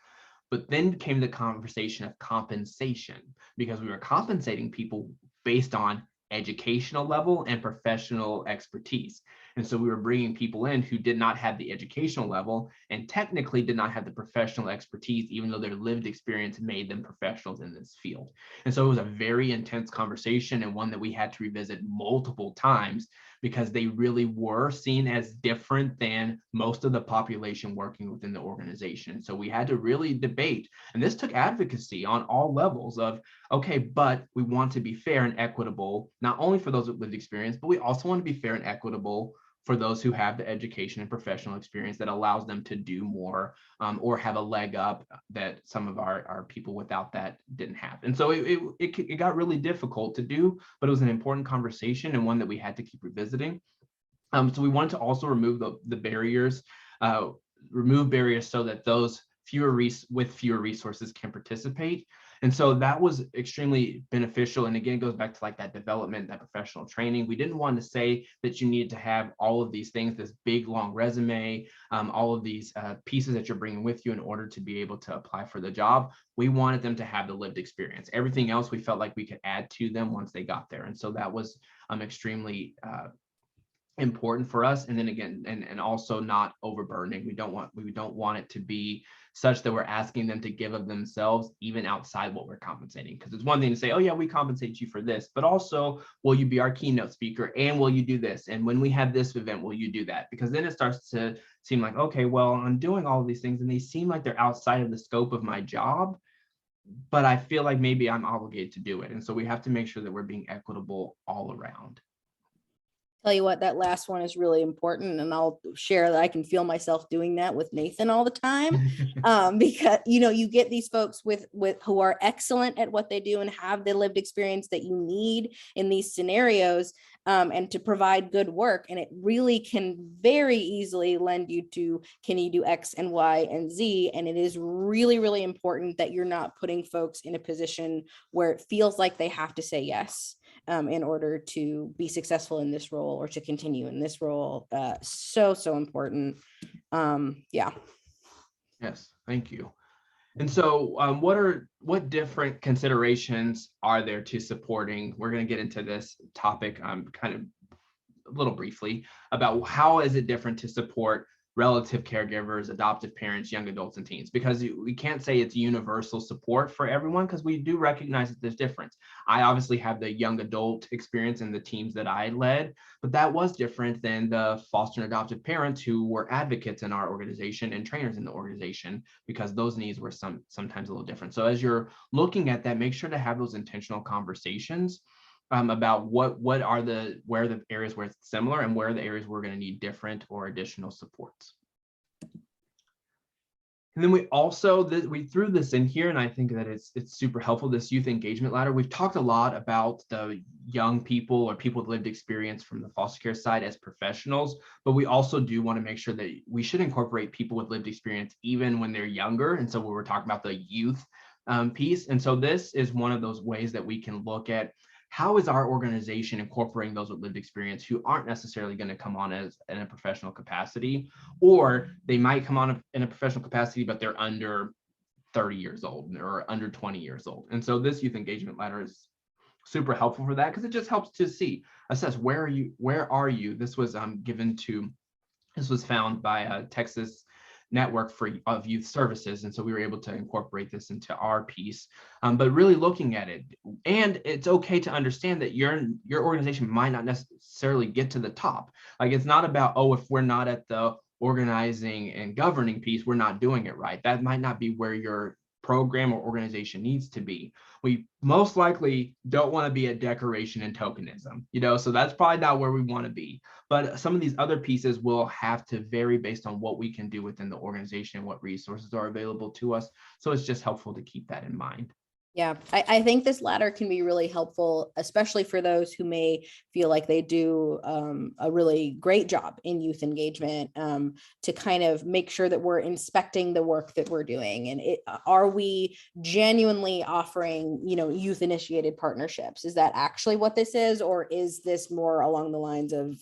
But then came the conversation of compensation, because we were compensating people based on educational level and professional expertise. And so we were bringing people in who did not have the educational level and technically did not have the professional expertise, even though their lived experience made them professionals in this field. And so it was a very intense conversation, and one that we had to revisit multiple times, because they really were seen as different than most of the population working within the organization. So we had to really debate, and this took advocacy on all levels of, okay, but we want to be fair and equitable, not only for those with lived experience, but we also want to be fair and equitable for those who have the education and professional experience that allows them to do more, or have a leg up that some of our people without that didn't have. And so it got really difficult to do, but it was an important conversation and one that we had to keep revisiting. So we wanted to also remove the barriers, remove barriers so that those with fewer resources can participate. And so that was extremely beneficial. And again, it goes back to like that development, that professional training. We didn't want to say that you needed to have all of these things, this big, long resume, all of these pieces that you're bringing with you in order to be able to apply for the job. We wanted them to have the lived experience. Everything else we felt like we could add to them once they got there. And so that was extremely important for us. And then again, and also not overburdening. We don't want it to be such that we're asking them to give of themselves even outside what we're compensating. Because it's one thing to say, oh yeah, we compensate you for this, but also, will you be our keynote speaker, and will you do this, and when we have this event, will you do that? Because then it starts to seem like, okay, well, I'm doing all of these things and they seem like they're outside of the scope of my job, but I feel like maybe I'm obligated to do it. And so we have to make sure that we're being equitable all around. Tell you what, that last one is really important, and I'll share that I can feel myself doing that with Nathan all the time, because you get these folks with who are excellent at what they do and have the lived experience that you need in these scenarios, and to provide good work, and it really can very easily lend you to, can you do X and Y and Z? And it is really, really important that you're not putting folks in a position where it feels like they have to say yes in order to be successful in this role or to continue in this role. So important. Yeah. Yes, thank you. And so what different considerations are there to supporting? We're going to get into this topic kind of a little briefly about how is it different to support relative caregivers, adoptive parents, young adults, and teens, because we can't say it's universal support for everyone, because we do recognize that there's difference. I obviously have the young adult experience in the teams that I led, but that was different than the foster and adoptive parents who were advocates in our organization and trainers in the organization, because those needs were sometimes a little different. So as you're looking at that, make sure to have those intentional conversations about where are the areas where it's similar and where are the areas we're going to need different or additional supports. And then we also, we threw this in here, and I think that it's super helpful, this youth engagement ladder. We've talked a lot about the young people or people with lived experience from the foster care side as professionals, but we also do want to make sure that we should incorporate people with lived experience even when they're younger. And so we were talking about the youth piece. And so this is one of those ways that we can look at, how is our organization incorporating those with lived experience who aren't necessarily going to come on as in a professional capacity, or they might come on in a professional capacity, but they're under 30 years old or under 20 years old. And so this youth engagement ladder is super helpful for that, because it just helps to assess where are you. This was found by Texas Network of Youth Services. And so we were able to incorporate this into our piece, but really looking at it. And it's okay to understand that your organization might not necessarily get to the top. Like, it's not about, oh, if we're not at the organizing and governing piece, we're not doing it right. That might not be where your program or organization needs to be. We most likely don't want to be at decoration and tokenism, so that's probably not where we want to be. But some of these other pieces will have to vary based on what we can do within the organization and what resources are available to us. So it's just helpful to keep that in mind. Yeah, I think this ladder can be really helpful, especially for those who may feel like they do a really great job in youth engagement, to kind of make sure that we're inspecting the work that we're doing. And are we genuinely offering, youth initiated partnerships? Is that actually what this is? Or is this more along the lines of,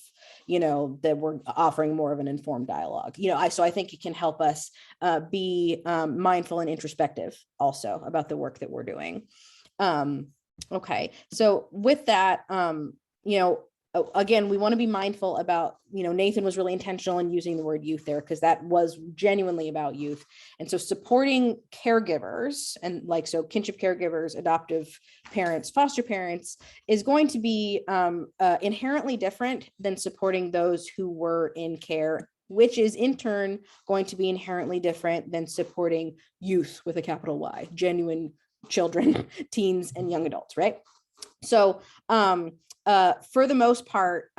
that we're offering more of an informed dialogue? So I think it can help us be mindful and introspective also about the work that we're doing. Okay, so with that, again, we want to be mindful about, Nathan was really intentional in using the word youth there, because that was genuinely about youth. And so supporting caregivers, and so kinship caregivers, adoptive parents, foster parents, is going to be inherently different than supporting those who were in care, which is in turn going to be inherently different than supporting youth with a capital Y, genuine children, teens, and young adults, right? So for the most part,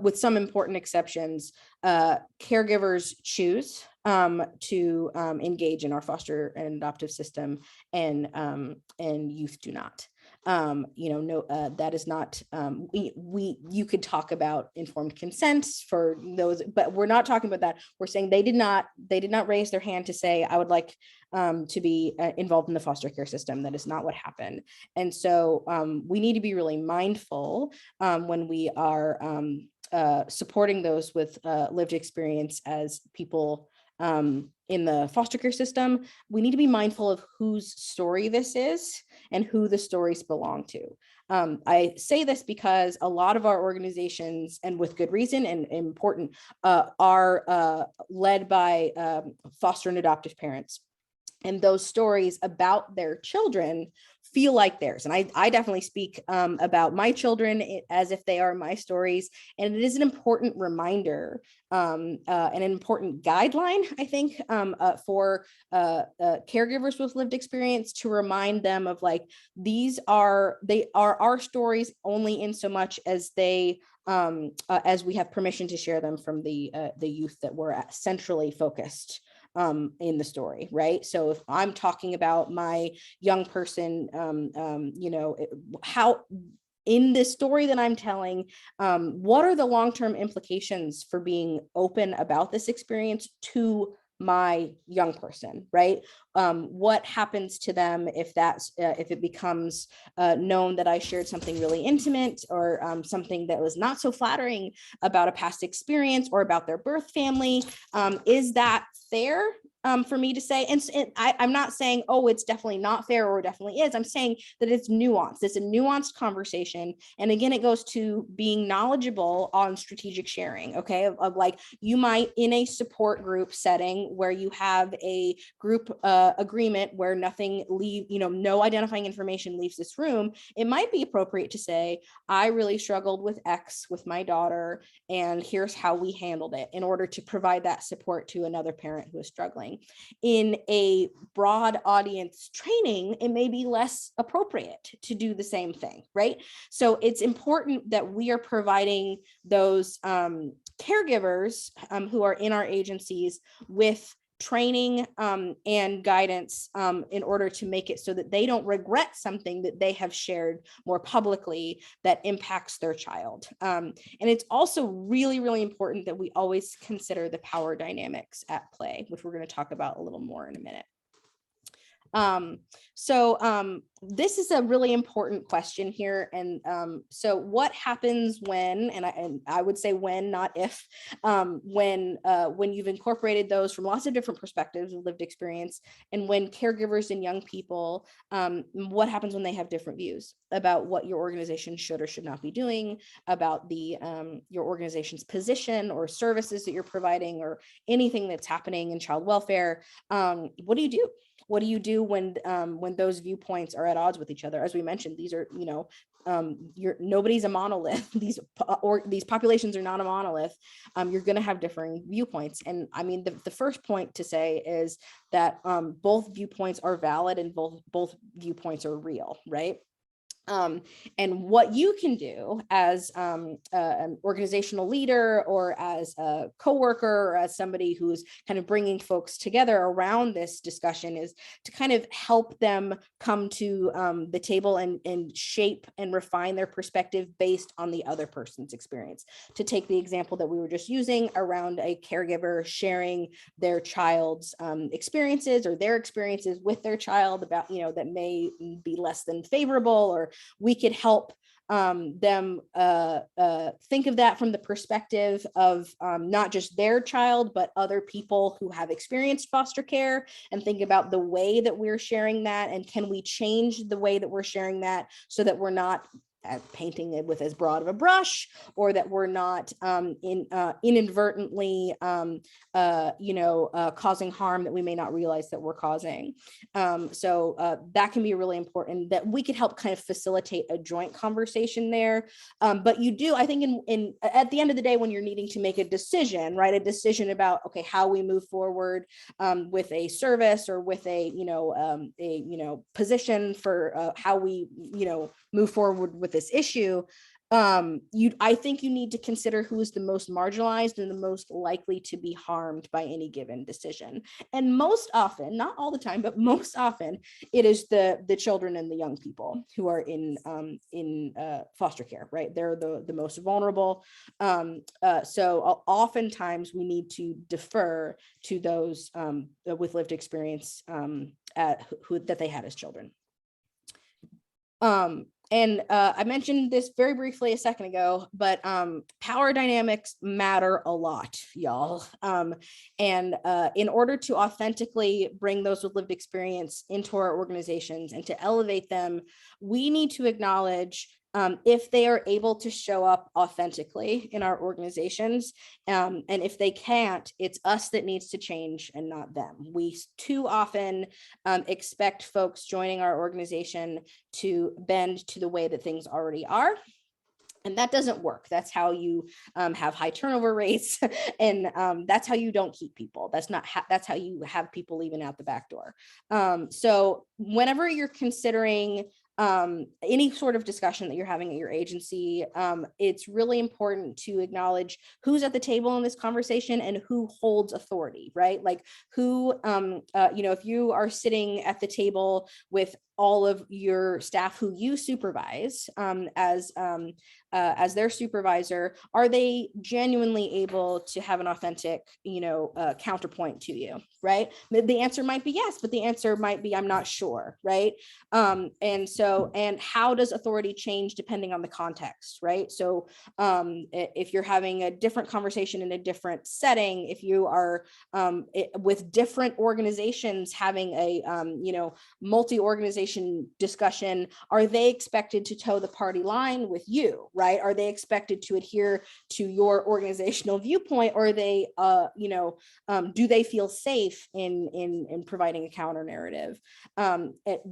with some important exceptions, caregivers choose to engage in our foster and adoptive system, and youth do not. That is not, you could talk about informed consent for those, but we're not talking about that. We're saying they did not raise their hand to say, I would like to be involved in the foster care system. That is not what happened. And so we need to be really mindful when we are supporting those with lived experience as people in the foster care system, we need to be mindful of whose story this is and who the stories belong to. I say this because a lot of our organizations, and with good reason and important, are led by foster and adoptive parents. And those stories about their children feel like theirs. And I definitely speak about my children as if they are my stories. And it is an important reminder and an important guideline, I think, for caregivers with lived experience, to remind them of, like, they are our stories only in so much as as we have permission to share them from the youth that were centrally focused in the story, right? So if I'm talking about my young person, how in this story that I'm telling, what are the long-term implications for being open about this experience to my young person, right? What happens to them if it becomes known that I shared something really intimate, or something that was not so flattering about a past experience or about their birth family? Is that fair for me to say? And I'm not saying, oh, it's definitely not fair or definitely is. I'm saying that it's nuanced. It's a nuanced conversation. And again, it goes to being knowledgeable on strategic sharing, okay? Of like, you might, in a support group setting where you have a group agreement where no identifying information leaves this room, it might be appropriate to say, I really struggled with X with my daughter, and here's how we handled it, in order to provide that support to another parent who is struggling. In a broad audience training, it may be less appropriate to do the same thing, right? So it's important that we are providing those caregivers who are in our agencies with training and guidance in order to make it so that they don't regret something that they have shared more publicly that impacts their child. And it's also really, really important that we always consider the power dynamics at play, which we're going to talk about a little more in a minute. This is a really important question here. And so what happens when, and I would say when, not if, when you've incorporated those from lots of different perspectives of lived experience, and when caregivers and young people, what happens when they have different views about what your organization should or should not be doing, about your organization's position or services that you're providing, or anything that's happening in child welfare? What do you do? What do you do when those viewpoints are at odds with each other? As we mentioned, these are, nobody's a monolith. These populations are not a monolith. You're going to have differing viewpoints. And I mean, the first point to say is that both viewpoints are valid and both viewpoints are real, right? And what you can do as an organizational leader, or as a coworker, or as somebody who's kind of bringing folks together around this discussion, is to kind of help them come to the table and shape and refine their perspective based on the other person's experience. To take the example that we were just using around a caregiver sharing their child's experiences, or their experiences with their child about, that may be less than favorable, or we could help them think of that from the perspective of not just their child, but other people who have experienced foster care, and think about the way that we're sharing that, and can we change the way that we're sharing that so that we're not painting it with as broad of a brush, or that we're not inadvertently causing harm that we may not realize that we're causing. So that can be really important, that we could help kind of facilitate a joint conversation there. But you do, I think, at the end of the day, when you're needing to make a decision, right, a decision about, okay, how we move forward with a service, or with a position for how we move forward with this issue, I think you need to consider who is the most marginalized and the most likely to be harmed by any given decision. And most often, not all the time, but most often, it is the children and the young people who are in foster care, right? They're the most vulnerable. So oftentimes we need to defer to those with lived experience that they had as children. I mentioned this very briefly a second ago, but power dynamics matter a lot, y'all. In order to authentically bring those with lived experience into our organizations and to elevate them, we need to acknowledge if they are able to show up authentically in our organizations. And if they can't, it's us that needs to change and not them. We too often expect folks joining our organization to bend to the way that things already are. And that doesn't work. That's how you have high turnover rates, and that's how you don't keep people. That's how you have people leaving out the back door. So whenever you're considering any sort of discussion that you're having at your agency, it's really important to acknowledge who's at the table in this conversation and who holds authority, right? Like who, if you are sitting at the table with all of your staff who you supervise as their supervisor, are they genuinely able to have an authentic, counterpoint to you, right? The answer might be yes, but the answer might be I'm not sure, right? And how does authority change depending on the context, right? So if you're having a different conversation in a different setting, if you are with different organizations having a multi-organization discussion, are they expected to toe the party line with you, right? Are they expected to adhere to your organizational viewpoint, or are they do they feel safe in providing a counter narrative?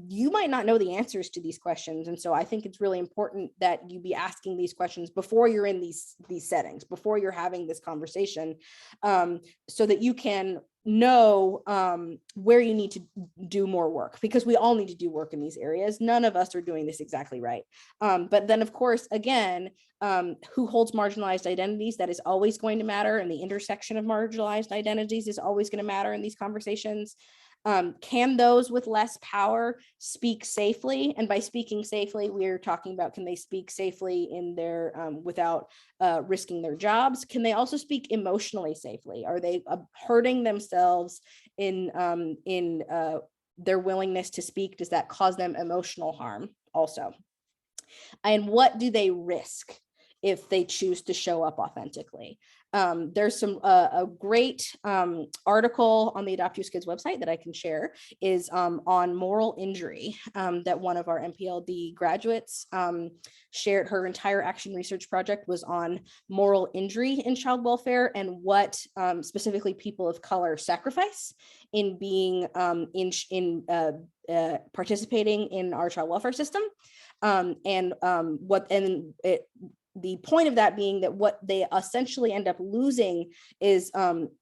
You might not know the answers to these questions, and so I think it's really important that you be asking these questions before you're in these settings, before you're having this conversation, so that you can know where you need to do more work, because we all need to do work in these areas. None of us are doing this exactly right. But then, of course, again, who holds marginalized identities, that is always going to matter, and the intersection of marginalized identities is always going to matter in these conversations. Can those with less power speak safely? And by speaking safely, we're talking about, can they speak safely in their without risking their jobs? Can they also speak emotionally safely? Are they hurting themselves in their willingness to speak? Does that cause them emotional harm also? And what do they risk if they choose to show up authentically? There's a great article on the AdoptUSKids website that I can share, is on moral injury, that one of our MPLD graduates shared. Her entire action research project was on moral injury in child welfare, and what specifically people of color sacrifice in being participating in our child welfare system. The point of that being that what they essentially end up losing is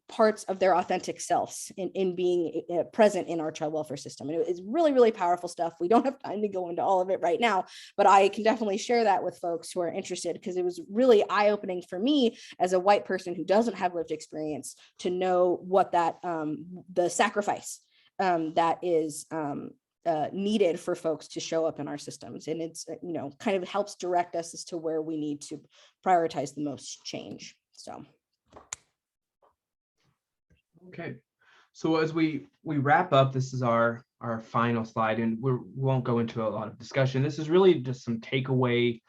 parts of their authentic selves in being present in our child welfare system. And it's really, really powerful stuff. We don't have time to go into all of it right now, but I can definitely share that with folks who are interested, because it was really eye-opening for me as a white person who doesn't have lived experience to know what that the sacrifice that is needed for folks to show up in our systems. And it's, kind of helps direct us as to where we need to prioritize the most change. So. Okay. So as we wrap up, this is our final slide, and we won't go into a lot of discussion. This is really just some takeaway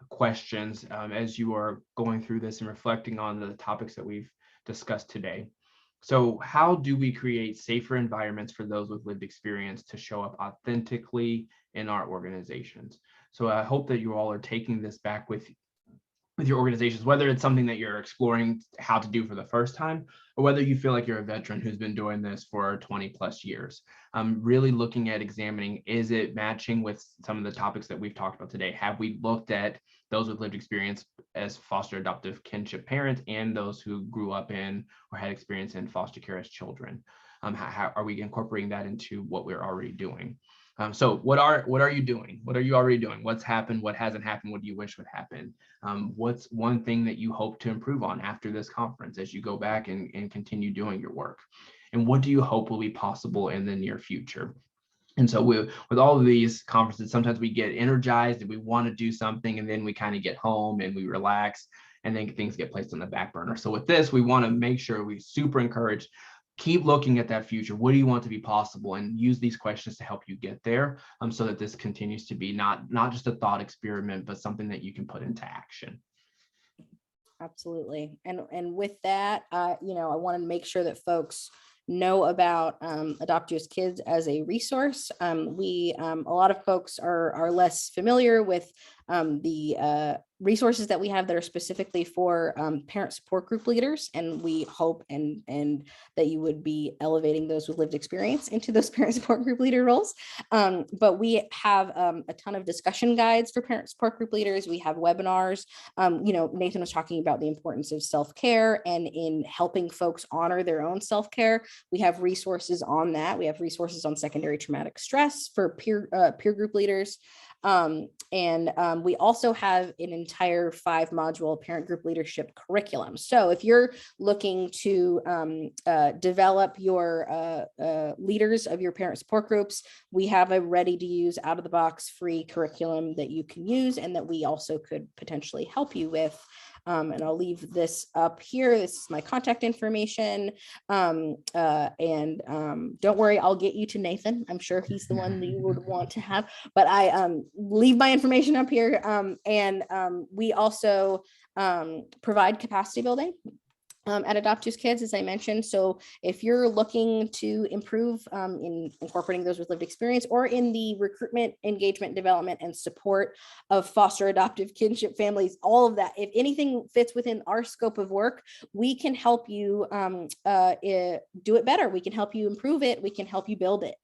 questions as you are going through this and reflecting on the topics that we've discussed today. So how do we create safer environments for those with lived experience to show up authentically in our organizations? So I hope that you all are taking this back with your organizations, whether it's something that you're exploring how to do for the first time, or whether you feel like you're a veteran who's been doing this for 20 plus years. Really looking at examining, is it matching with some of the topics that we've talked about today? Have we looked at those with lived experience as foster adoptive kinship parents and those who grew up in or had experience in foster care as children? How are we incorporating that into what we're already doing? So what are you doing? What are you already doing? What's happened? What hasn't happened? What do you wish would happen? What's one thing that you hope to improve on after this conference as you go back and continue doing your work? And what do you hope will be possible in the near future? And so with all of these conferences, sometimes we get energized and we want to do something, and then we kind of get home and we relax, and then things get placed on the back burner. So with this, we want to make sure we super encourage, keep looking at that future. What do you want to be possible? And use these questions to help you get there, so that this continues to be not just a thought experiment, but something that you can put into action. Absolutely. And with that, I wanted to make sure that folks know about AdoptUSKids as a resource. A lot of folks are less familiar with the resources that we have that are specifically for parent support group leaders, and we hope and that you would be elevating those with lived experience into those parent support group leader roles. But we have a ton of discussion guides for parent support group leaders. We have webinars. Nathan was talking about the importance of self-care and in helping folks honor their own self-care. We have resources on that. We have resources on secondary traumatic stress for peer group leaders. We also have an entire 5-module parent group leadership curriculum. So if you're looking to develop your leaders of your parent support groups, we have a ready to use out of the box free curriculum that you can use and that we also could potentially help you with. And I'll leave this up here. This is my contact information. Don't worry, I'll get you to Nathan. I'm sure he's the one that you would want to have, but I leave my information up here. We also provide capacity building at AdoptUSKids, as I mentioned. So if you're looking to improve in incorporating those with lived experience, or in the recruitment, engagement, development, and support of foster adoptive kinship families, all of that, if anything fits within our scope of work, we can help you do it better. We can help you improve it. We can help you build it.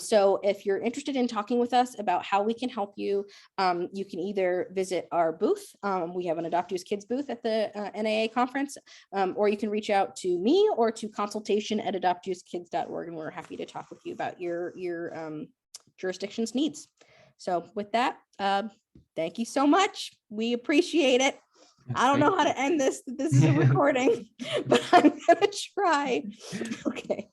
So if you're interested in talking with us about how we can help you, you can either visit our booth. We have an AdoptUSKids booth at the NAA conference, or you can reach out to me or to consultation@adoptuskids.org, and we're happy to talk with you about your jurisdiction's needs. So with that, thank you so much. We appreciate it. I don't know how to end this. This is a recording, but I'm gonna try. Okay.